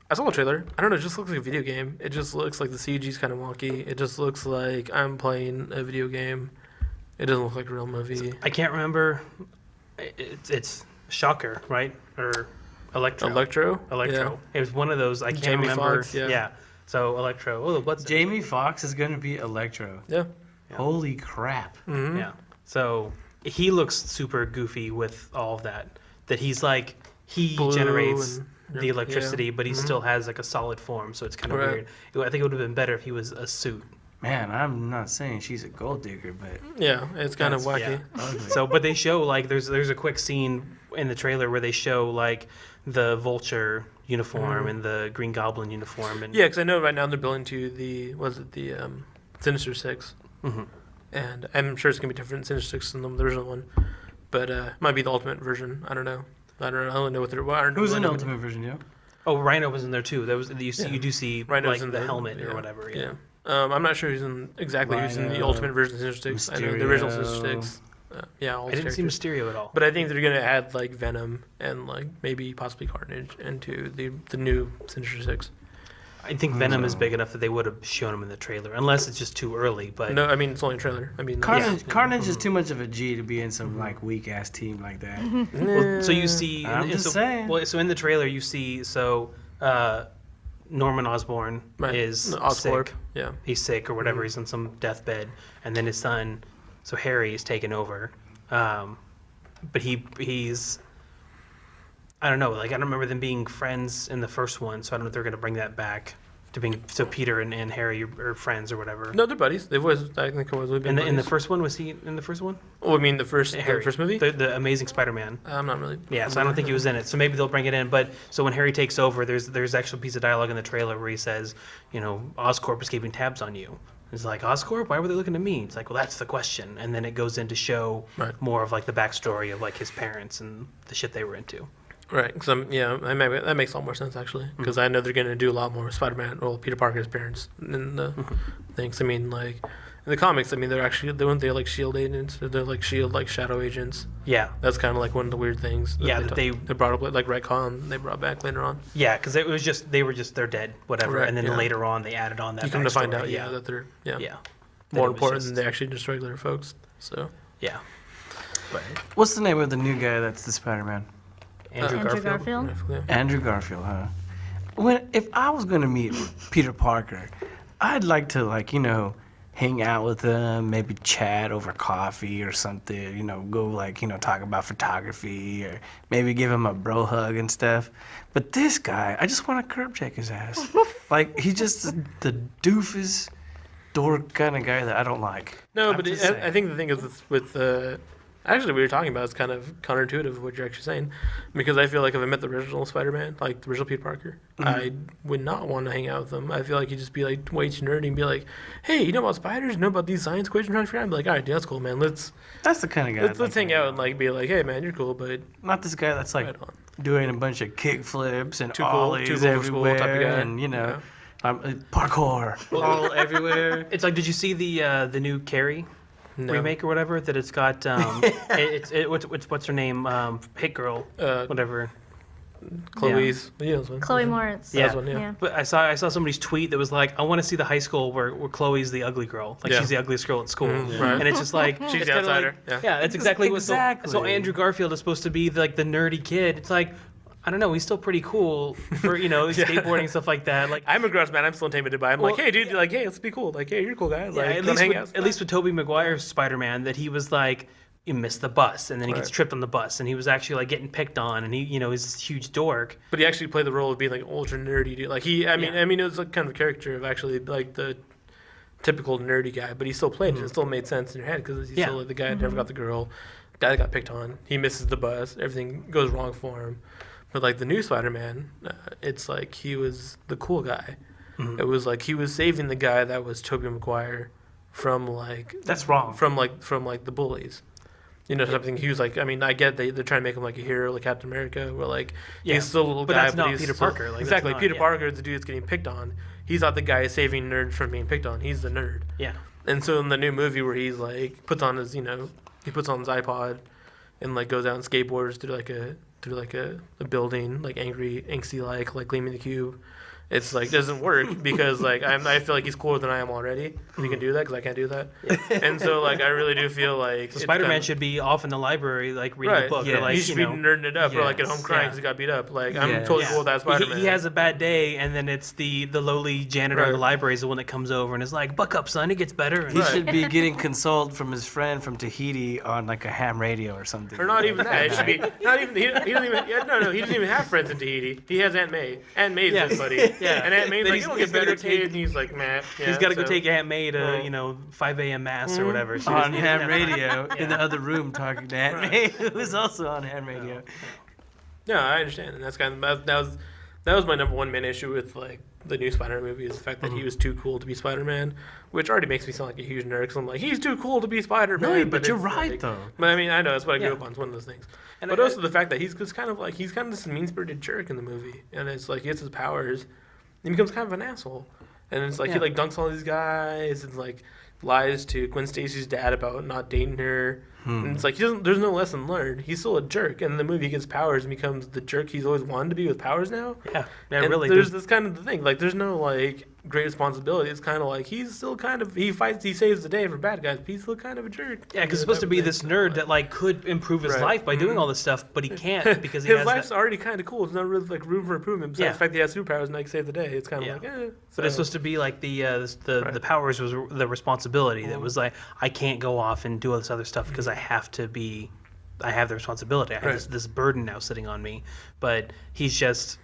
I saw the trailer. I don't know, it just looks like a video game. It just looks like the CG's kind of wonky. It just looks like I'm playing a video game. It doesn't look like a real movie. I can't remember. It's Shocker, right? Or Electro. Electro? Electro. It was one of those. I can't Jamie remember. Foxx, yeah. So Electro. Oh, what's Jamie Foxx is going to be Electro. Yeah. Yeah. Holy crap. Mm-hmm. Yeah. So he looks super goofy with all of that. That he's like he Blue generates and- the electricity, but he Mhm. still has like a solid form. So it's kind of Right. weird. I think it would have been better if he was a suit. Man, I'm not saying she's a gold digger, but Yeah, it's kind of That's- wacky. yeah. ugly. So, but they show like there's a quick scene in the trailer where they show like the Vulture uniform Mhm. and the Green Goblin uniform and Yeah, because I know right now they're building to the Sinister Six, Mhm. and I'm sure it's gonna be different than Sinister Six than the original one, but might be the ultimate version. I don't know. I don't know what they're. Well, I don't know Who's what in they're- Ultimate version, yo? Oh, Rhino was in there too. That was you see Yeah. you do see Rhino's like in the there, helmet yeah. or whatever. Yeah. Yeah. I'm not sure who's in exactly who's in the Rhino, ultimate version of Sinister Six. I know the original Mysterio. Sinister Six. Yeah, all I those didn't see characters. Mysterio at all. But I think they're gonna add like Venom and like maybe possibly Carnage into the new Sinister Six. I think Venom is So- big enough that they would have shown him in the trailer, unless it's just too early. But No, I mean it's only a trailer. I mean Carnage, yeah. Carnage is too much of a G to be in some like weak ass team like that. well, so you see, I'm just so, saying. Well, so in the trailer you see Norman Osborn Right. is Oscorp. sick. Yeah. He's sick or whatever. He's on some deathbed, and then his son, so Harry, is taken over. But he's I don't know. Like I don't remember them being friends in the first one, so I don't know if they're gonna bring that back to being so Peter and Harry are friends or whatever. No, they're buddies. They've always, I think, always been In the buddies. first one, was he in the first one? Oh, I mean the first movie. the Amazing Spider-Man. I'm not really. Yeah, so I don't think he was in it. So maybe they'll bring it in. But so when Harry takes over, there's actually a piece of dialogue in the trailer where he says, Oscorp is keeping tabs on you. It's like, Oscorp? Why were they looking at me? It's like, well, that's the question. And then it goes in to show more of like the backstory of like his parents and the shit they were into. Right, because that makes a lot more sense actually. Because I know they're going to do a lot more with Spider-Man or Peter Parker's parents in the things. I mean, like in the comics, I mean they're like Shield agents. They're like Shield like shadow agents. Yeah. That's kind of like one of the weird things. That they brought up like retcon. They brought back later on. Yeah, because it was just they're dead, whatever. Right, and then yeah. later on they added on that. You come to find out, backstory, that they're yeah more That it was important just- than they actually just regular folks. So Yeah. But What's the name of the new guy that's the Spider-Man? Andrew Garfield. yeah. Andrew Garfield, huh? If I was gonna meet Peter Parker, I'd like to hang out with him, maybe chat over coffee or something. Go talk about photography or maybe give him a bro hug and stuff. But this guy, I just want to curb check his ass. Like he's just the doofus dork kind of guy that I don't like. No, I'm but just saying. I think the thing is with actually what you're talking about is kind of counterintuitive of what you're actually saying, because I feel like if I met the original Spider-Man, like the original Peter Parker, I would not want to hang out with him. I feel like he'd just be like way too nerdy and be like, "Hey, you know about spiders? You know about these science equations?" Trying to figure out. I'd be like, "All right, dude, that's cool, man. Let's That's the kind of guy. let's hang out and like be like, hey, man, you're cool, but Not this guy that's like right on." doing a bunch of kick flips and Too cool- ollies too cool for everywhere, school type of guy. and Yeah. parkour all everywhere. It's like, did you see the new Carrie No. remake or whatever that it's got? What's her name? Hit Girl, whatever. Chloe's. Yeah. Chloe Moritz. Yeah. One, yeah. But I saw somebody's tweet that was like, I want to see the high school where Chloe's the ugly girl, like Yeah. she's the ugliest girl at school, Right. and it's just like She's it's the kinda outsider, Like, yeah. it's exactly what. Exactly. So Andrew Garfield is supposed to be like the nerdy kid. It's like, I don't know, he's still pretty cool for skateboarding and stuff like that. Like I'm a gross man. I'm still intimidated by him. Well, like, hey, dude, like, hey, let's be cool. Like, hey, you're a cool guy. Like, at come hang out. least with Tobey Maguire's Spider-Man, that he was like, he missed the bus and then he gets Right. tripped on the bus and he was actually like getting picked on and he's this huge dork. But he actually played the role of being like ultra nerdy dude. Like I mean, it was like kind of a character of actually like the typical nerdy guy, but he still played it. It still made sense in your head because he's Yeah. still like the guy that never got the girl, guy that got picked on. He misses the bus. Everything goes wrong for him. But like the new Spider-Man, it's like he was the cool guy. It was like he was saving the guy that was Tobey Maguire from like That's wrong. from the bullies. Something he was like. I mean, I get they're trying to make him like a hero, like Captain America, where like he's still a little But guy, that's not he's Peter still- Parker, like, that's exactly, not- Peter yeah. Parker is the dude that's getting picked on. He's not the guy saving nerds from being picked on. He's the nerd. Yeah. And so in the new movie where he's like puts on his iPod and like goes out and skateboards through like a building, like angry, angsty like gleaming the cube. It's like doesn't work because like I feel like he's cooler than I am already. If he can do that, because I can't do that. And so like I really do feel like So it's Spider-Man kinda- should be off in the library, like reading a right. book, Yeah. or like he should be nerding it up, or like at Yes. home crying Yeah. because he got beat up. Like I'm Yeah. totally Yeah. cool with that Spider-Man. He has a bad day, and then it's the lowly janitor of the Right. library is the one that comes over and is like, "Buck up, son, it gets better." And He Right. should be getting consoled from his friend from Tahiti on like a ham radio or something. Or not even that. It should be not even. He doesn't even. Yeah, no. He doesn't even have friends in Tahiti. He has Aunt May. Aunt May's Yeah. his buddy. Yeah. And Aunt May's Then like, he's it'll gotta get better, go take- kid. And he's like, man. Yeah, he's got to go so- take Aunt May to Well- 5 a.m. mass or whatever. She on doesn't even ham have- radio in the other room talking to Aunt Right. May, who was also on ham radio. No, I understand, and that's kind of that was my number one main issue with like the new Spider-Man movie is the fact that he was too cool to be Spider-Man, which already makes me sound like a huge nerd. Because I'm like, he's too cool to be Spider-Man. No, but you're it's right like- though. But I mean, I know that's what I grew Yeah. up on. It's one of those things. And But I- also the fact that he's just kind of this mean-spirited jerk in the movie, and it's like he gets his powers, and he becomes kind of an asshole. And it's like he Yeah. like dunks all these guys and like lies to Gwen Stacy's dad about not dating her. And it's like there's no lesson learned. He's still a jerk, and in the movie he gets powers and becomes the jerk he's always wanted to be with powers now. Yeah, And really. there's this kind of the thing. Like, there's no like great responsibility. It's kind of like he's still kind of he saves the day for bad guys, but he's still kind of a jerk. Yeah, because he's supposed to be this nerd that like could improve his Right. life by doing all this stuff, but he can't because he his has life's that. already kind of cool. There's no really like room for improvement besides Yeah. the fact that he has superpowers and he can save the day. It's kind of Yeah. like, But it's supposed to be like the powers was the responsibility that was like I can't go off and do all this other stuff because I have the responsibility. I have this burden now sitting on me, but he's just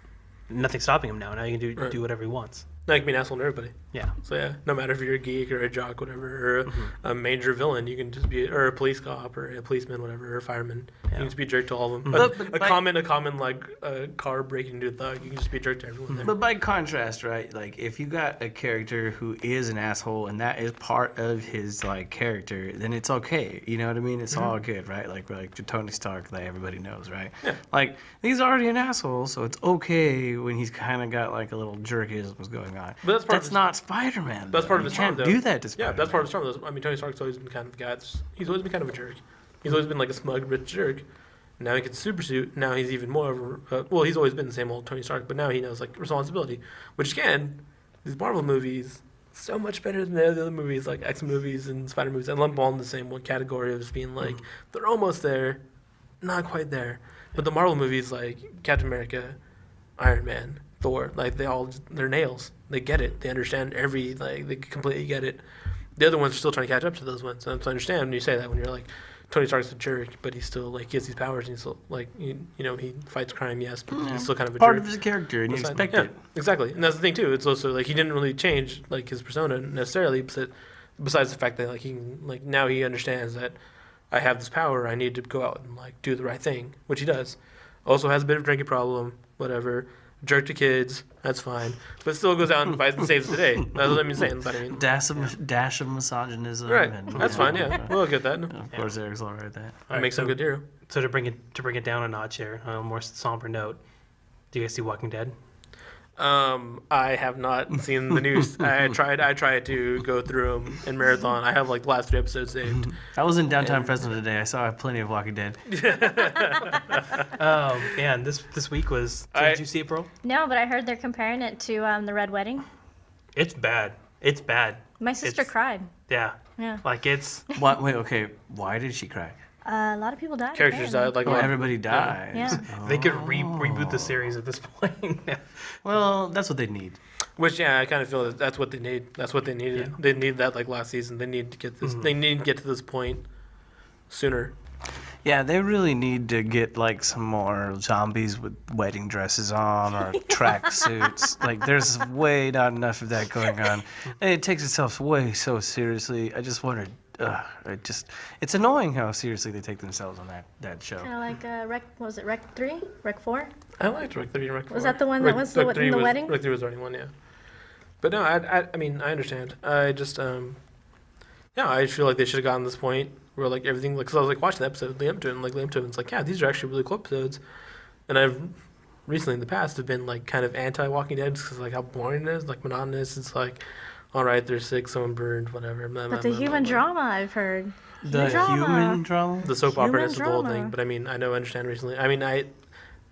nothing's stopping him now. Now he can do whatever he wants. Now you can be an asshole to everybody. Yeah. So yeah, no matter if you're a geek or a jock, whatever, or a major villain, you can just be, or a police cop or a policeman, whatever, or a fireman. You can just be a jerk to all of them. But a common like car breaking into a thug, you can just be a jerk to everyone there. But by contrast, right? Like if you got a character who is an asshole and that is part of his like character, then it's okay. You know what I mean? It's all good, right? Like Tony Stark, that everybody knows, right? Yeah. Like he's already an asshole, so it's okay when he's kind of got like a little jerkisms going on. But that's part of his- not Spider-Man. That's part of you his charm, can't though. do that to Spider-Man. Yeah, that's part of his charm. Though. I mean, Tony Stark's always been kind of the guy. He's always been kind of a jerk. He's always been like a smug, rich jerk. Now he gets a super suit. Now he's even more of a, he's always been the same old Tony Stark, but now he knows like responsibility. Which again, these Marvel movies so much better than the other movies like X movies and Spider movies. I lump them all in the same one category of just being like they're almost there, not quite there. But the Marvel movies like Captain America, Iron Man, Thor, like they're nails. They get it. They understand they completely get it. The other ones are still trying to catch up to those ones. And I understand when you say that, when you're like, Tony Stark's a jerk, but he's still like, he has these powers and he's still like, he fights crime, yes, but he's still kind of a part jerk. of his character, and you That's expect fine. it. Yeah, exactly. And that's the thing too. It's also like, he didn't really change like his persona necessarily, besides the fact that like, he can, like, now he understands that I have this power, I need to go out and like do the right thing, which he does. Also has a bit of a drinking problem, whatever. Jerk to kids, that's fine. But still goes out and fights and saves the day. That's what I'm saying. But I mean, Dash of misogynism. right. And, That's fine, yeah. We'll get that. Of course, Eric's all right with that. That makes him a good hero. So to bring it down a notch here, on a more somber note, do you guys see Walking Dead? I have not seen the news. I tried to go through them in marathon. I have like the last 3 episodes saved. I was in downtown Fresno today. I saw plenty of Walking Dead. Oh man, this week was. Did you see it, bro? No, but I heard they're comparing it to the Red Wedding. It's bad. It's bad. My sister It's- cried. Yeah. Yeah. Like it's. What? Wait, okay. Why did she cry? A lot of people died. Characters apparently. died like Well, a lot. everybody dies. Yeah. They could reboot the series at this point. Well, that's what they need. Which I kind of feel that that's what they need. That's what they needed. Yeah. They need that like last season. They need to get this. They need to get to this point sooner. Yeah, they really need to get like some more zombies with wedding dresses on or track suits. Like, there's way not enough of that going on. And it takes itself way so seriously. I just wondered. It's annoying how seriously they take themselves on that show. Kind of like Rec. What was it Rec 3? Rec 4? I liked Rec 3 and Rec 4. Was that the one that was the- in the wedding? Rec 3 was the only one, yeah. But no, I mean, I understand. I just, I feel like they should have gotten to this point where, like, everything, like, because I was, like, watching the episode, leading up to it, it's like, yeah, these are actually really cool episodes. And I've recently, in the past, have been, like, kind of anti-Walking Dead because, like, how boring it is, like, monotonous. It's like, all right, they're sick, someone burned, whatever. Blah, blah, But the blah, human blah, blah. drama, I've heard. The human drama? The soap Human opera is the whole drama. thing, but I mean, I understand recently. I mean,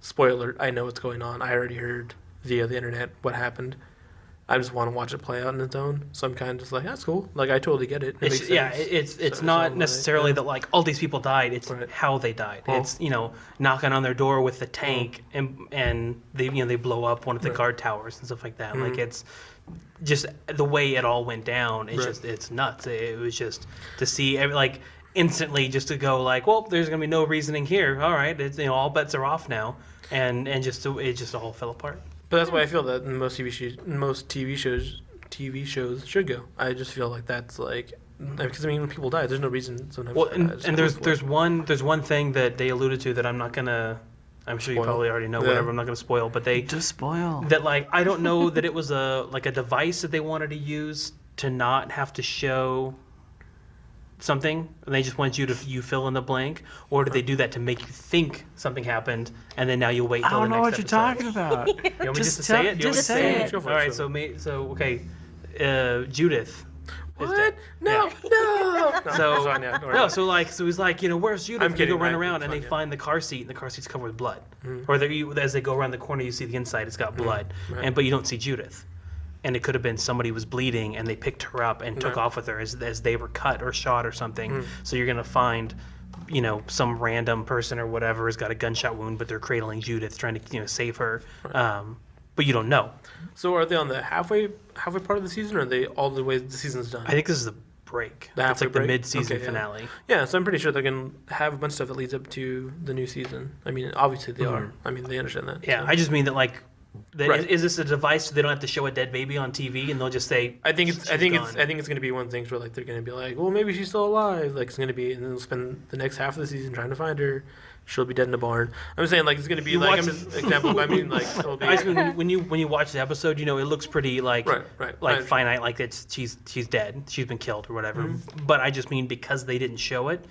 spoiler, I know what's going on. I already heard via the internet what happened. I just want to watch it play out on its own, so I'm kind of just like, that's cool. Like, I totally get it. It makes sense. It's So- not so, necessarily yeah. that like all these people died. It's Right. how they died. Oh. It's knocking on their door with the tank and they they blow up one of the Right. guard towers and stuff like that. Like Mhm. it's just the way it all went down. It's Right. just it's nuts. It was just to see like instantly just to go like, well, there's gonna be no reasoning here. All right, it's all bets are off now, and it just all fell apart. But that's why I feel that most TV shows should go. I just feel like that's like because I mean when people die, there's no reason sometimes. Well, to and, die. It's and just there's unavoidable. one thing that they alluded to that I'm not gonna. I'm sure you Spoil. probably already know. Yeah. Whatever, I'm not gonna spoil. But they Just spoil. that like I don't know that it was a device that they wanted to use to not have to show something. And they just want you fill in the blank, or did they do that to make you think something happened, and then now you'll wait I till don't the know next what you're episode? talking about. You want me just to tell- say it? You want me to just say it. Go for All it, right. sure. So okay, Judith. What? dead. No, Yeah. no. So Fine, yeah, don't worry no, about so he's like, where's Judith? I'm And kidding, they go run right? around It's and fine, they yeah. find the car seat, and the car seat's covered with blood. Mhm. Or as they go around the corner, you see the inside; it's got blood, Right. but you don't see Judith. And it could have been somebody was bleeding, and they picked her up and took Right. off with her as they were cut or shot or something. Mhm. So you're gonna find, some random person or whatever has got a gunshot wound, but they're cradling Judith, trying to save her. But you don't know. So are they on the halfway part of the season, or are they all the way the season's done? I think this is the break. The It's halfway like the break? mid-season Okay, yeah. finale. Yeah, so I'm pretty sure they're gonna have a bunch of stuff that leads up to the new season. I mean, obviously they are. I mean, they understand that. Yeah, so. I just mean that Right. is this a device so they don't have to show a dead baby on TV and they'll just say I think it's gone. gonna be one of the things where like they're gonna be like, well, maybe she's still alive. Like it's gonna be, and then they'll spend the next half of the season trying to find her. She'll be dead in a barn. I'm saying like it's gonna be You like watch- I'm just example. I mean like it'll be I just mean when you watch the episode, it looks pretty like right. like I- finite, like she's dead, she's been killed or whatever. Mm-hmm. But I just mean because they didn't show it,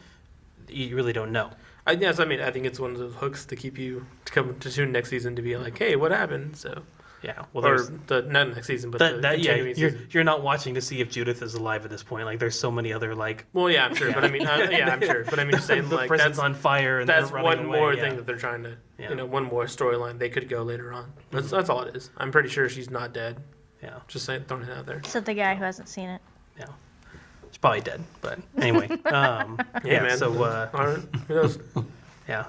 you really don't know. Yes, I mean I think it's one of those hooks to keep you to come to tune next season to be like, hey, what happened? So Yeah, well, or there's the not next season, but the yeah, continuing you're season. you're not watching to see if Judith is alive at this point. Like there's so many other Well, yeah, I'm sure, but I mean, I'm sure, but I mean, just saying the like prison's that's on fire and that's they're running one away, more yeah. thing that they're trying to, Yeah. one more storyline they could go later on. That's all it is. I'm pretty sure she's not dead. Yeah, Just saying, throwing it out there. Except the guy who hasn't seen it. yeah. She's probably dead, but anyway. Yeah, man. So all right, who knows? yeah,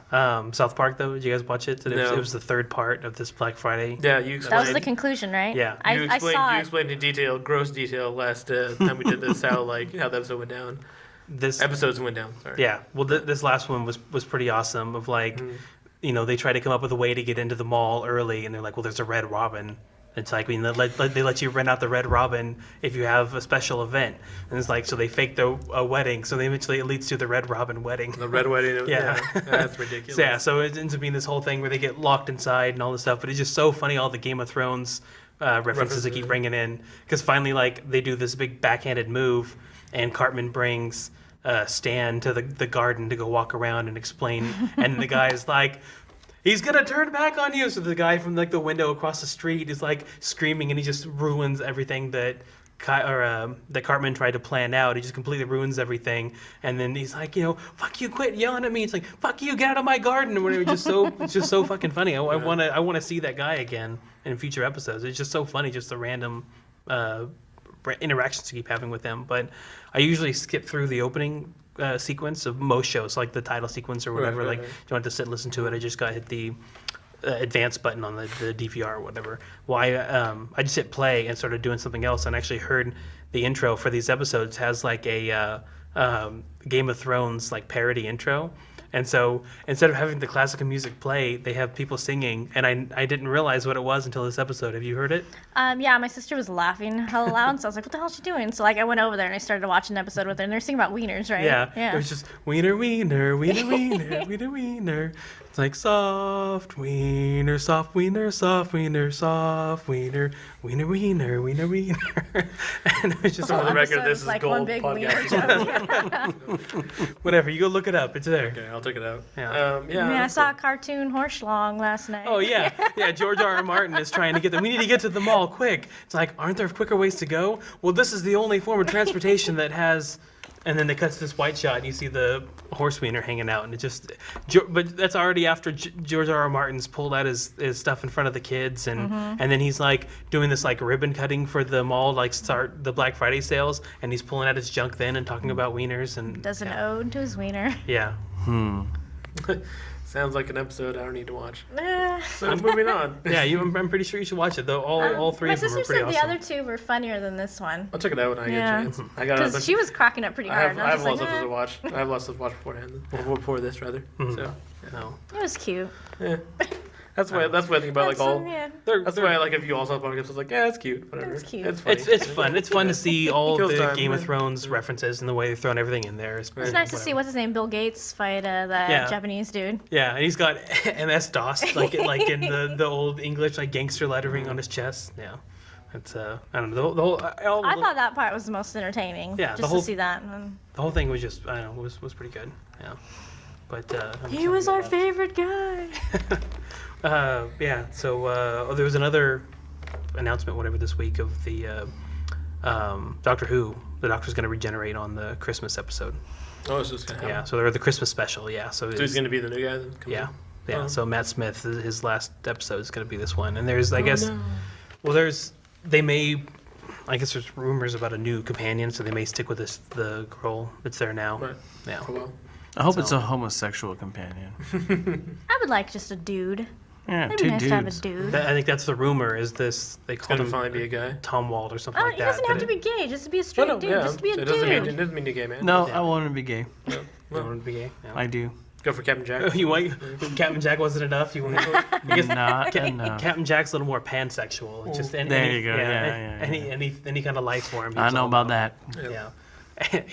South Park though. Did you guys watch it? No. It was the third part of this Black Friday. Yeah, you That was the explained. conclusion, right? Yeah. I You saw it. explained in detail, gross detail, last time we did this, how the episode went down. This Episodes went down. Sorry. Yeah, well, this last one was pretty awesome. Of like, they try to come up with a way to get into the mall early, and they're like, well, there's a Red Robin. It's like, they let you rent out the Red Robin if you have a special event, and it's like, so they faked a wedding, so eventually it leads to the Red Robin wedding. The red wedding. Yeah. That's ridiculous. So, yeah, so it ends up being this whole thing where they get locked inside and all this stuff, but it's just so funny, all the Game of Thrones references they keep bringing in, because finally, like, they do this big backhanded move, and Cartman brings Stan to the garden to go walk around and explain, and the guy's like, he's gonna turn back on you. So the guy from like the window across the street is like screaming, and he just ruins everything that that Cartman tried to plan out. He just completely ruins everything, and then he's like, fuck you, quit yelling at me. It's like, fuck you, get out of my garden, or whatever. It's just so fucking funny. I want to see that guy again in future episodes. It's just so funny, just the random interactions you keep having with them. But I usually skip through the opening sequence of most shows, like the title sequence or whatever. Right. You don't have to sit and listen to it. I just got to hit the advance button on the DVR or whatever. I just hit play and started doing something else, and actually heard the intro for these episodes has like a Game of Thrones like parody intro. And so instead of having the classical music play, they have people singing, and I didn't realize what it was until this episode. Have you heard it? Yeah, my sister was laughing hella loud, so I was like, what the hell is she doing? So, I went over there and I started watching an episode with her, and they're singing about wieners, right? Yeah. It was just wiener, wiener, wiener, wiener, wiener, wiener. It's like soft wiener, soft wiener, soft wiener, soft wiener, wiener, wiener, wiener, wiener. And it was just For the whole record, episode this is is like one gold big podcast. wiener joke. whatever. You go look it up. It's there. Okay, I'll check it out. Yeah. Yeah. I mean, I that's saw a cartoon horse schlong last night. Oh yeah, yeah. George R. R. Martin is trying to get them. We need to get to the mall quick. It's like, aren't there quicker ways to go? Well, this is the only form of transportation that has. And then they cut to this white shot, and you see the horse wiener hanging out, and it just. But that's already after George R. R. Martin's pulled out his stuff in front of the kids, and then he's like doing this like ribbon cutting for the mall, like start the Black Friday sales, and he's pulling out his junk then and talking about wieners and. Does an ode to his wiener. Yeah. Sounds like an episode I don't need to watch. Eh. So moving on. Yeah, I'm pretty sure you should watch it though. All three My of them are sister pretty said awesome. the other two were funnier than this one. I'll check it out when I get Yeah. a chance. I got Because she was cracking up pretty I hard. have, and I I have was lots just of like, stuff to watch. I have lots of stuff to watch beforehand. Before this, rather. So, No. it was cute. yeah. That's why I think about like all. Yeah. That's why I like if you all saw the podcast. I was like, yeah, it's cute. Whatever. It's cute. It's funny. It's fun. It's fun to see all Kills the time, Game of yeah. Thrones references and the way they've thrown everything in there. It's It's nice to see what's his name, Bill Gates, fight that Yeah. Japanese dude. Yeah, and he's got MS DOS like in the old English like gangster lettering on his chest. Yeah, it's I don't know the whole I thought that part was the most entertaining. Yeah, the just whole- to see that. And the whole thing was just I don't know was pretty good. Yeah, but he was our favorite guy. Yeah, so there was another announcement, whatever, this week of the Doctor Who, the Doctor's going to regenerate on the Christmas episode. Oh, it's just gonna happen. Yeah, so they're the Christmas special. Yeah, so He's gonna be the new guy. Then yeah, yeah. Oh. So Matt Smith, his last episode is going to be this one, and there's I guess, no. well, I guess there's rumors about a new companion, so they may stick with the girl that's there now. Right. Yeah. For a while. I hope it's So- a homosexual companion. I would like just a dude. Yeah, It'd two be nice to have a dudes. dude. I think that's the rumor. Is this they It's called gonna him finally be a guy. Tom Wald or something Oh, like he that? doesn't have but to be gay. Just to be a straight No, no, dude. yeah. Just to be a It dude. doesn't mean a gay man. No, Yeah. I want him to be gay. No. You No. want him to be gay? Yeah. I do. Go for Captain Jack. You want Captain Jack wasn't enough. You want I guess Not enough. Captain Jack's a little more pansexual. It's just There you go. Yeah. any kind of life form. I he's know all about that. Yeah,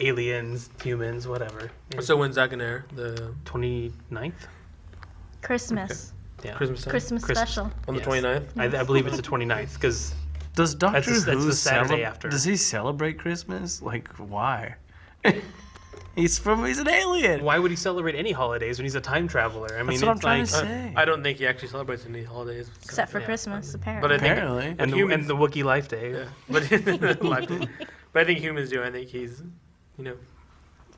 aliens, humans, whatever. So when's that gonna air? The 29th? Christmas. Yeah, Christmas time? Christmas Christmas. special. On the Yes. 29th? I believe it's the 29th because Does Doctor That's the Who Saturday after. Does he celebrate Christmas? Like, why? he's an alien. why would he celebrate any holidays when he's a time traveler? I mean, That's what I'm it's trying like, to say. I don't think he actually celebrates any holidays. so- Except for Yeah. Christmas, But apparently. I think, Apparently. but and humans, the Wookiee Life Day. yeah. But I think humans do. I think he's,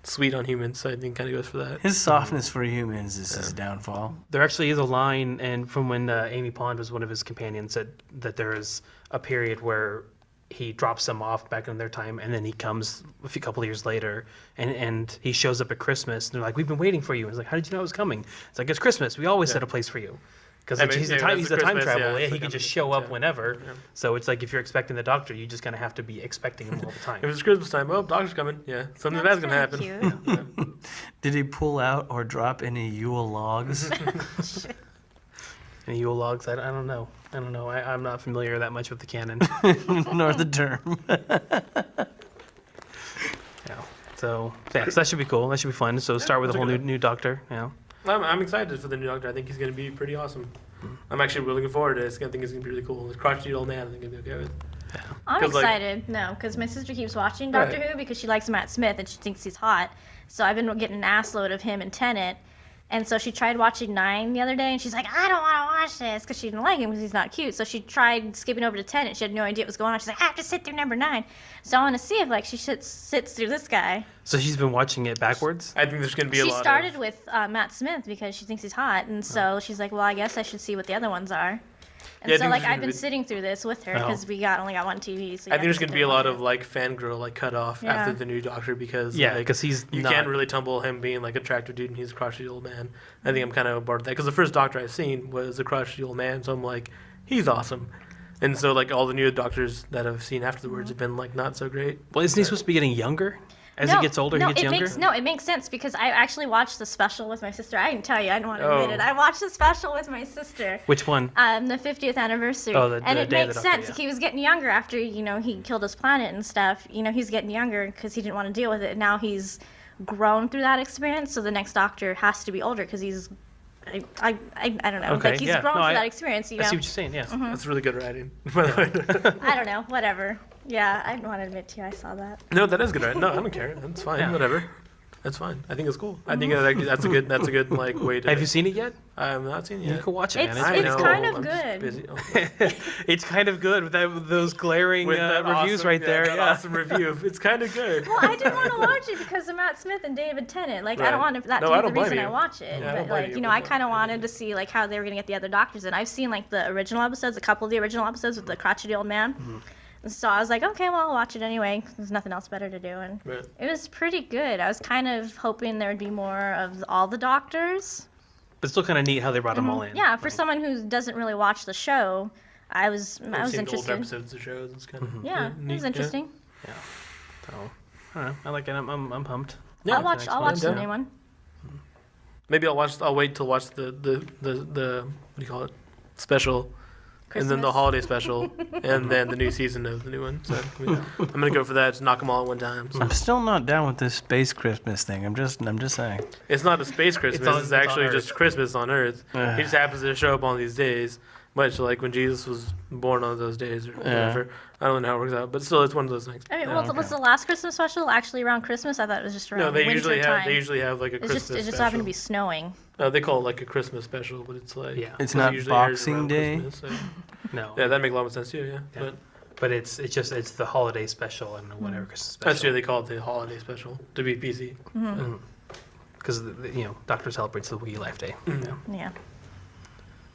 sweet on humans. So I think kind of goes for that. His softness for humans is his downfall. There actually is a line, and from when Amy Pond was one of his companions, that there is a period where he drops them off back in their time, and then he comes a couple of years later, and he shows up at Christmas, and they're like, "We've been waiting for you." And he's like, "How did you know I was coming?" It's like, "It's Christmas. We always set a place for you." Because I mean, he's yeah, a time, that's he's the a time Christmas, yeah, travel. that's he the can just Christmas, show up yeah. whenever. Yeah. So it's like if you're expecting the doctor, you just kind of have to be expecting him all the time. If it's Christmas time, oh, doctor's coming. Yeah, something bad's gonna happen. Cute. Did he pull out or drop any Yule logs? And Yule logs, I don't know. I'm not familiar that much with the canon. Nor the term. Yeah. So that should be cool. That should be fun. So start with a that's whole a new good new doctor. Yeah. I'm excited for the new doctor. I think he's gonna be pretty awesome. I'm actually really looking forward to it. I think it's gonna be really cool. The crotchety old man, I think it'll be okay with. I'm 'Cause, like- excited. No, because my sister keeps watching Doctor Right. Who because she likes Matt Smith and she thinks he's hot. So I've been getting an ass load of him and Tennant. And so she tried watching 9 the other day, and she's like, I don't want to watch this because she didn't like him because he's not cute. So she tried skipping over to Tennant. She had no idea what was going on. She's like, I have to sit through number 9. So I want to see if she sits through this guy. So she's been watching it backwards. I think there's gonna be a She lot. started of, with Matt Smith because she thinks he's hot, and so she's like, well, I guess I should see what the other ones are. And Yeah, I so think there's I've gonna been be- sitting through this with her Oh. because we only got one TV. So I think there's gonna be a lot of fangirl cut off Yeah. after the new doctor because Yeah, like, because he's you not, can't really tumble him being like a attractive dude and he's a crotchety old man. I think I'm kind of bored of that because the first doctor I've seen was a crotchety old man, so I'm like, he's awesome. And so like all the new doctors that I've seen afterwards have been like not so great. Well, isn't he supposed to be getting younger? As he gets older, he gets younger. It makes sense because I actually watched the special with my sister. I didn't tell you. I didn't want to Oh. admit it. I watched the special with my sister. Which one? The 50th anniversary. Oh, the and it Day of makes the Doctor, sense. yeah. He was getting younger after, he killed his planet and stuff. He's getting younger because he didn't want to deal with it. And now he's grown through that experience. So the next doctor has to be older because he's, I don't know. Okay, Like he's yeah. grown No, through I- that experience. I see what you're saying. Yeah. That's really good writing. By the way. I don't know. Whatever. Yeah, I don't want to admit to you. I saw that. No, that is good writing. No, I don't care. That's fine. Yeah. Whatever. That's fine. I think it's cool. I think that's a good like way to. Have you seen it yet? I've not seen it You yet. can watch it, It's- man. I it's know, kind of I'm just good. busy. Oh. It's kind of good with those glaring With that reviews awesome, right there. that Yeah. awesome review. It's kind of good. Well, I didn't want to watch it because of Matt Smith and David Tennant. Like, I Right. don't want that No, to I be the don't blame reason you. I watch it. Yeah, I don't but blame you, I but- kind of wanted to see how they were gonna get the other doctors in. I've seen the original episodes, a couple of the original episodes with the crotchety old man. Mm-hmm. And so I was like, okay, well, I'll watch it anyway. There's nothing else better to do, and Right. it was pretty good. I was kind of hoping there would be more of all the doctors. But still kind of neat how they brought them all in. Yeah, for someone who doesn't really watch the show, I was I've seen the older interested. episodes of shows. It's kind of Yeah, it neat, was interesting. So, I don't know. I like it. I'm pumped. Yeah. I'll watch the Yeah. new one. Maybe I'll wait till watch the what do you call it? Special. And then the Christmas. holiday special, and then the new season of the new one. So I'm gonna go for that. Just knock them all at one time. So. I'm still not down with this space Christmas thing. I'm just saying. It's not a space Christmas. on- It's, it's on actually Earth. just Christmas on Earth. He just happens to show up on these days, much like when Jesus was born on those days or whatever. I don't know how it works out, but still, it's one of those things. I mean, Yeah, well, okay. was the last Christmas special actually around Christmas? I thought it was just around No, they winter usually time. have like a It Christmas just special. happened to be snowing. They call it like a Christmas special, but it's like Yeah. It's 'cause it not usually airs Boxing around Day. Christmas, so- No. Yeah, that makes a lot of sense too. Yeah, Yeah. but it's the holiday special and whatever Christmas special. That's true. They call it the holiday special to be PC. Because Doctor celebrates the Wii Life Day. Yeah.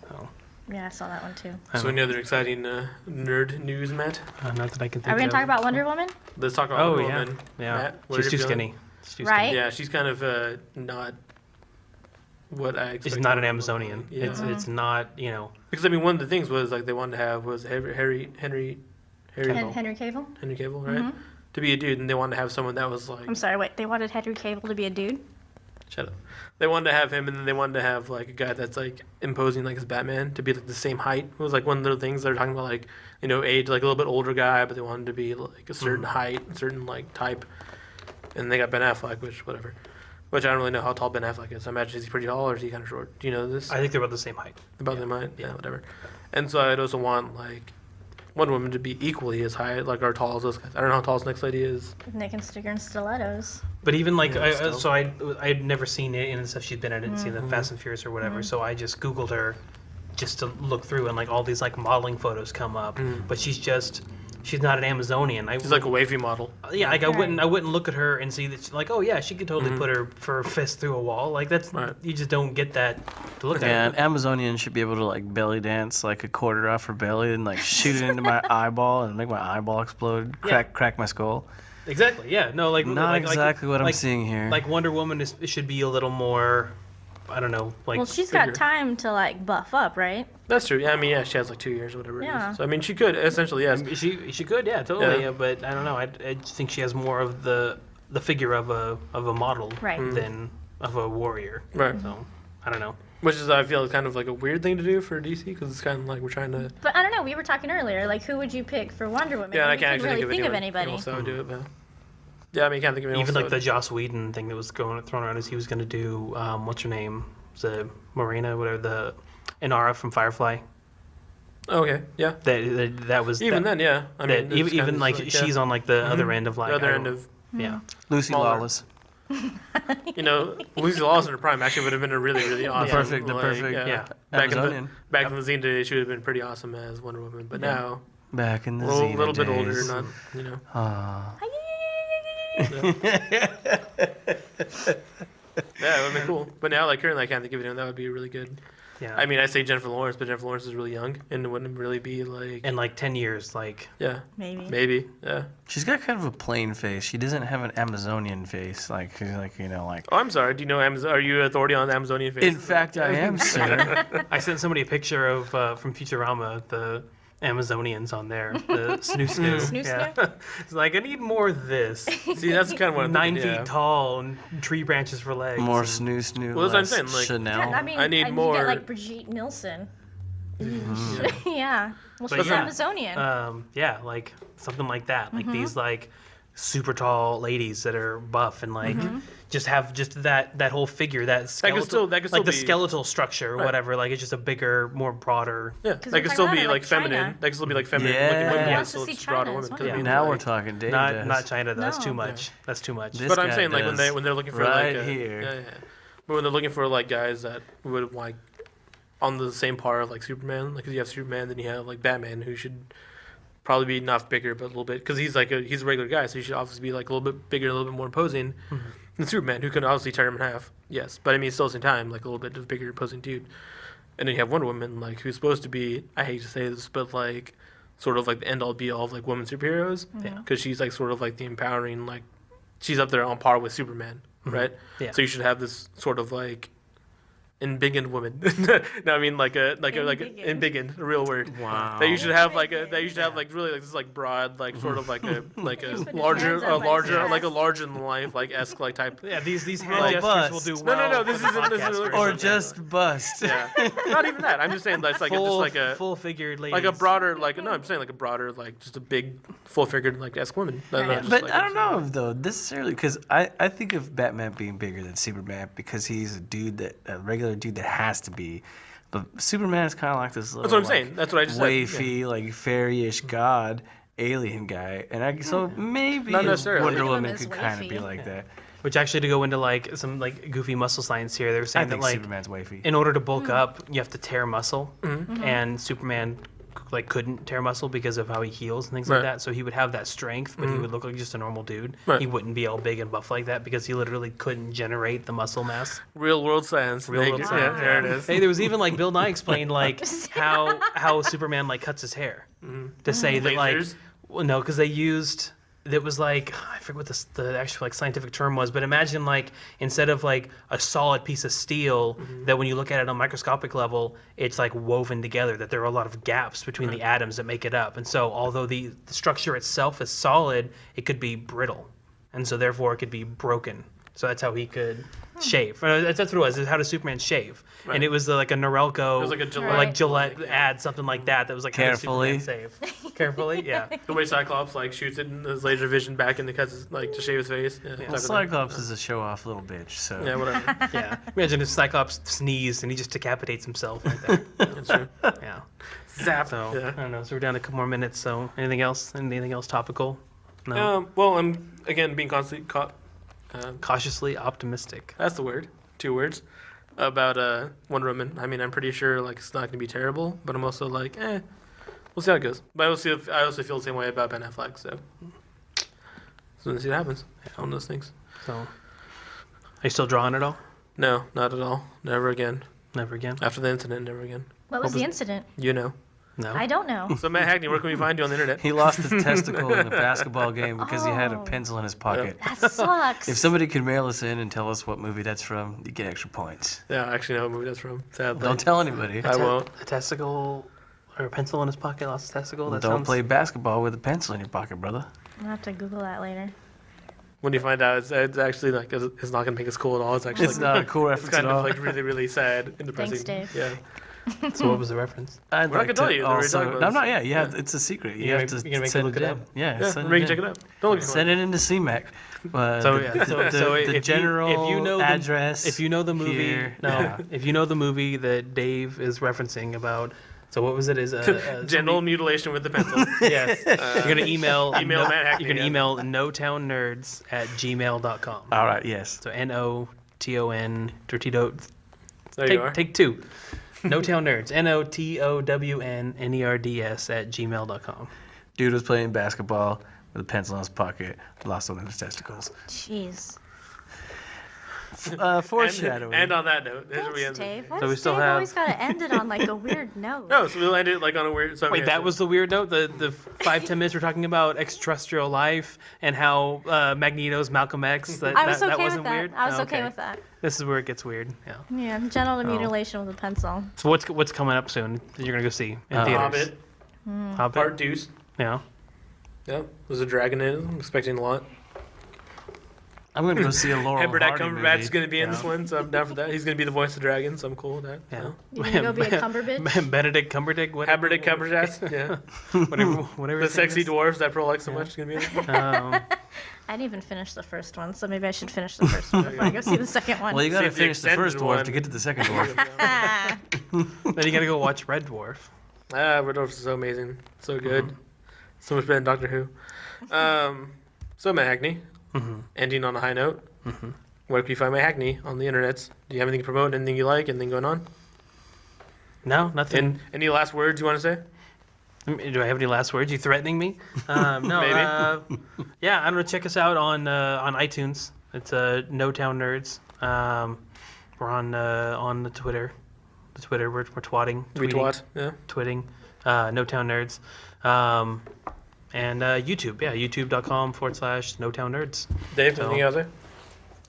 So, Yeah, I saw that one too. So any other exciting nerd news, Matt? not that I can think of. Are we gonna talk about Wonder Woman? Let's talk about Oh Wonder yeah, Woman. yeah. Matt, what are She's you too feeling? skinny. She's too Right? skinny. Yeah, she's kind of not what I expected. She's not an Amazonian. Yeah. It's not Because I mean, one of the things was like they wanted to have was Henry Henry Cavill? Cavill, right? To be a dude, and they wanted to have someone that was like. I'm sorry, wait, they wanted Henry Cavill to be a dude? Shut up. They wanted to have him, and then they wanted to have like a guy that's like imposing like as Batman to be like the same height. It was like one of the things they're talking about, like age, like a little bit older guy, but they wanted to be like a certain height, certain like type. And they got Ben Affleck, which I don't really know how tall Ben Affleck is. I imagine is he pretty tall or is he kind of short? Do you know this? I think they're about the same height. About the height, yeah, whatever. And so I'd also want like Wonder Woman to be equally as high, like or tall as those guys. I don't know how tall this next lady is. Nick and Sticker and stilettos. But even like still. I'd never seen it in the stuff she'd been in. I didn't see the Fast and Furious or whatever. So I just Googled her, just to look through, and like all these like modeling photos come up. But she's not an Amazonian. She's like a wavy model. Yeah, like I Right. wouldn't look at her and see that she's like, oh yeah, she could totally put her fist through a wall. Like that's you just don't get that to look Yeah, at. an Amazonian should be able to like belly dance like a quarter off her belly and like shoot it into my eyeball and make my eyeball explode, crack my skull. Exactly. Yeah. No. Like Not like, exactly what I'm like, seeing here. Like Wonder Woman should be a little more. I don't know. Like Well, she's bigger. got time to like buff up, right? That's true. Yeah, I mean, yeah, she has like 2 years or whatever it Yeah. is. So I mean, she could essentially, yes. she could, yeah, totally. Yeah. But I don't know. I think she has more of the figure of a model Right. than of a warrior. Right. So I don't know. Which is, I feel, is kind of like a weird thing to do for DC because it's kind of like we're trying to. But I don't know. We were talking earlier. Like, who would you pick for Wonder Woman? Yeah, and I We can't couldn't actually really think of anybody. else that would do it, but. Yeah, I mean, you can't think of anyone Even else like that the Joss Whedon thing that was thrown around is he was going to do what's her name? The Morena, whatever, the Inara from Firefly. would- Okay, yeah. That was Even then, yeah. I mean, it's even kind of like yeah. she's on like the other end of like the other I end don't- of. yeah. Lucy smaller. Lawless. Lucy Lawson in her prime actually would have been a really, really awesome. perfect- the perfect, yeah. Amazonian. Back in the Zine days, she would have been pretty awesome as Wonder Woman. But now, Back in the a little, Xena little bit older, days. not. Ah. Yeah, it would have been cool. But now, like currently, I can't think of anyone that would be really good. Yeah. I mean, I say Jennifer Lawrence, but Jennifer Lawrence is really young and wouldn't really be like. in like 10 years, like Yeah, Maybe. yeah. She's got kind of a plain face. She doesn't have an Amazonian face. Like she's like like. Oh, I'm sorry. Do you know Amazon? Are you authority on Amazonian faces? In fact, I am, sir. I sent somebody a picture of from Futurama, the Amazonians on there, the snoo snoo. Snoo Yeah. It's like I need more of this. See, that's kind of what I'm 9 thinking, feet yeah. tall and tree branches for legs. More and- snoo snoo. Well, that's what I'm less saying, like- Chanel. Yeah, I mean, I need you more- get like Brigitte Nielsen. Yeah. Well, But she's yeah, Amazonian. yeah, like something like that. Mm-hmm. Like these like super tall ladies that are buff and like Mm-hmm. just have just that whole figure, that skeletal, that could still like the be- skeletal structure or Right. whatever. Like it's just a bigger, more broader. Yeah, 'Cause that we're could still talking be about it like like feminine. China. That could still be like feminine Yeah. looking women. Who Yeah, wants to still see it's broader China? women. It's Could fine. be Now like- we're talking. Dave Not does. not China. That's No. too much. That's too much. This But I'm guy saying like when does. they're looking for Right like here. Yeah. But when they're looking for like guys that would like on the same par of like Superman, like 'cause you have Superman, then you have like Batman, who should probably be not bigger, but a little bit because he's he's a regular guy, so he should obviously be like a little bit bigger, a little bit more imposing than Superman, who can obviously tear him in half. Yes, but I mean still at the same time like a little bit of bigger imposing dude. And then you have Wonder Woman, like who's supposed to be, I hate to say this, but like sort of like the end all be all of like women superheroes, because she's like sort of like the empowering, like she's up there on par with Superman, right? Yeah. So you should have this sort of like embiggened woman. No, I mean like a embiggened, a real word. Wow. That you should have like really like this like broad like sort of like a put your larger hands on my chest. like a larger than life like esque like type. Yeah, these hand Well, gestures bust. will do No, well. no, this for the isn't- this podcast isn't- version. Or just bust. Yeah, not even that. I'm just saying that's like full, just like a full figured ladies. like a broader like no, I'm saying like a broader like just a big full figured like esque woman. Not Right. just, But like, I don't know though necessarily because I think of Batman being bigger than Superman because he's a regular dude that has to be. But Superman is kind of like this little. That's what I'm like, saying. That's what I just said. wafy, like fairy-ish god alien guy, and so maybe Not necessarily. Wonder Think of him Woman as could kind of be wafy. like that. Which actually, to go into like some like goofy muscle science here, they were I saying that think like Superman's wafy. in order to bulk up, you have to tear muscle, and Superman like couldn't tear muscle because of how he heals and things Right. like that. So he would have that strength, but he would look like just a normal dude. Right. He wouldn't be all big and buff like that because he literally couldn't generate the muscle mass. Real world science. Real world Yeah, science. there it is. Hey, there was even like Bill Nye explained like how Superman like cuts his hair to say that like Lasers? well, no, because they used that was like I forget what the actual like scientific term was, but imagine like instead of like a solid piece of steel that when you look at it on a microscopic level, it's like woven together. That there are a lot of gaps between the atoms that make it up, and so although the structure itself is solid, it could be brittle, and so therefore it could be broken. So that's how he could shave. That's what it was. Is how does Superman shave? Right. And it was like a Norelco, It was like a or Gillette. like Gillette Yeah. ad, something like that. That was like how does Carefully. Superman save. Carefully, yeah. The way Cyclops like shoots it in his laser vision back and cuts his, like to shave his face. Yeah, type Well, of thing. Cyclops is a show-off little bitch, so Yeah, whatever. Yeah. Imagine if Cyclops sneezed and he just decapitates himself like that. That's true. Yeah. Zap. So Yeah. I don't know. So we're down to a couple more minutes. So anything else? Anything else topical? No. Well, I'm again being constantly caught. Cautiously optimistic. That's the word. 2 words about Wonder Woman. I mean, I'm pretty sure like it's not going to be terrible, but I'm also like, we'll see how it goes. But I also feel the same way about Ben Affleck. So let's see what happens on those things. So are you still drawing at all? No, not at all. Never again. Never again. After the incident, never again. What was the incident? You know. No. I don't know. So Matt Hackney, where can we find you on the internet? he lost his testicle in a basketball game because he had a Oh. pencil in his pocket. That sucks. If somebody could mail us in and tell us what movie that's from, you get extra points. Yeah, I actually know what movie that's from. Sadly. Don't tell anybody. I won't. A testicle or a pencil in his pocket, lost his testicle. That Don't sounds... play basketball with a pencil in your pocket, brother. I'll have to Google that later. When you find out, it's actually like it's not gonna make us cool at all. It's actually It's like, not a cool it's reference kind at of all. like really really sad and depressing. Dave. Yeah. So what was the reference? I'd We're not gonna tell you. They're already talking about No, this. not yet. Yeah, it's a secret. You You're have gonna- to you're gonna make me send look it up? Yeah, Yeah, send we it can check in. it up. Don't look at Send it into CMAC. So yeah, so the if general you know the address. if you know the movie, here. no, Yeah. if you know the movie that Dave is referencing about, so what was it? Is Genital mutilation with the pencil. yes, you're gonna email Email Matt Hackney, you can yeah. email NoTownNerds@gmail.com. All right. Yes. So NOTON Tortito. There you are. Take 2. NoTownNerds. NoTownNerds@gmail.com. Dude was playing basketball with a pencil in his pocket, lost one of his testicles. Jeez. Foreshadowing. And on that note, here's where we Thanks, end. Dave. So we Why still Dave have- always got to end it on like a weird note. No, so we'll end it like on a weird. So Wait, okay, that so- was the weird note. The 5-10 minutes we're talking about extraterrestrial life and how Magneto's Malcolm X. I was okay wasn't with that. weird. I was Oh, okay with that. This is where it gets weird. Yeah. Yeah, genital mutilation with a pencil. So what's coming up soon that you're gonna go see in theaters? Hobbit Hobbit. Part Deuce. Yeah. Yeah, there's a dragon in it. I'm expecting a lot. I'm going to go see a Laurel Benedict Hardy Cumberbatch's movie. going to be in this one, so I'm down for that. He's going to be the voice of the dragon, so I'm cool with that. Yeah. You gonna go be a Cumberbitch? Benedict Cumberdick. Whatever. Benedict Cumberbatch, yeah. Whatever. The his name sexy is. dwarves that Pearl likes so much is going to be in it. I didn't even finish the first one, so maybe I should finish the first one before I go see the second one. Well, you got to See the finish the first extended dwarf one. to get to the second dwarf. Ah, Then you gotta go watch Red Dwarf. Red Dwarf is so amazing. So good. So much better than Doctor Who. So Matt Hackney, ending on a high note. Where can you find Matt Hackney on the internet? Do you have anything to promote? Anything you like? Anything going on? No, nothing. And any last words you want to say? Do I have any last words? You threatening me? No. Maybe. Yeah, I don't know. Check us out on iTunes. It's NoTownNerds. We're on the Twitter. The Twitter we're tweeting. Retweet. Yeah. Twitting. NoTownNerds. And YouTube. Yeah, youtube.com/NoTownNerds. Dave, So- anything else there?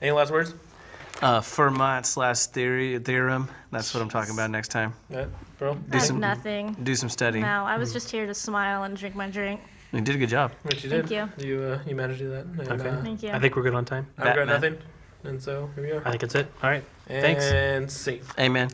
Any last words? Fermat/theorem. That's what I'm talking about next time. Yeah, Pearl? I have some- nothing. Do some studying. No, I was just here to smile and drink my drink. You did a good job. What you Thank did? You managed to do that. And, Okay. Thank you. I think we're good on time. I've got Batman. nothing. And so here we go. I think it's it. All right. Thanks. And see. Amen.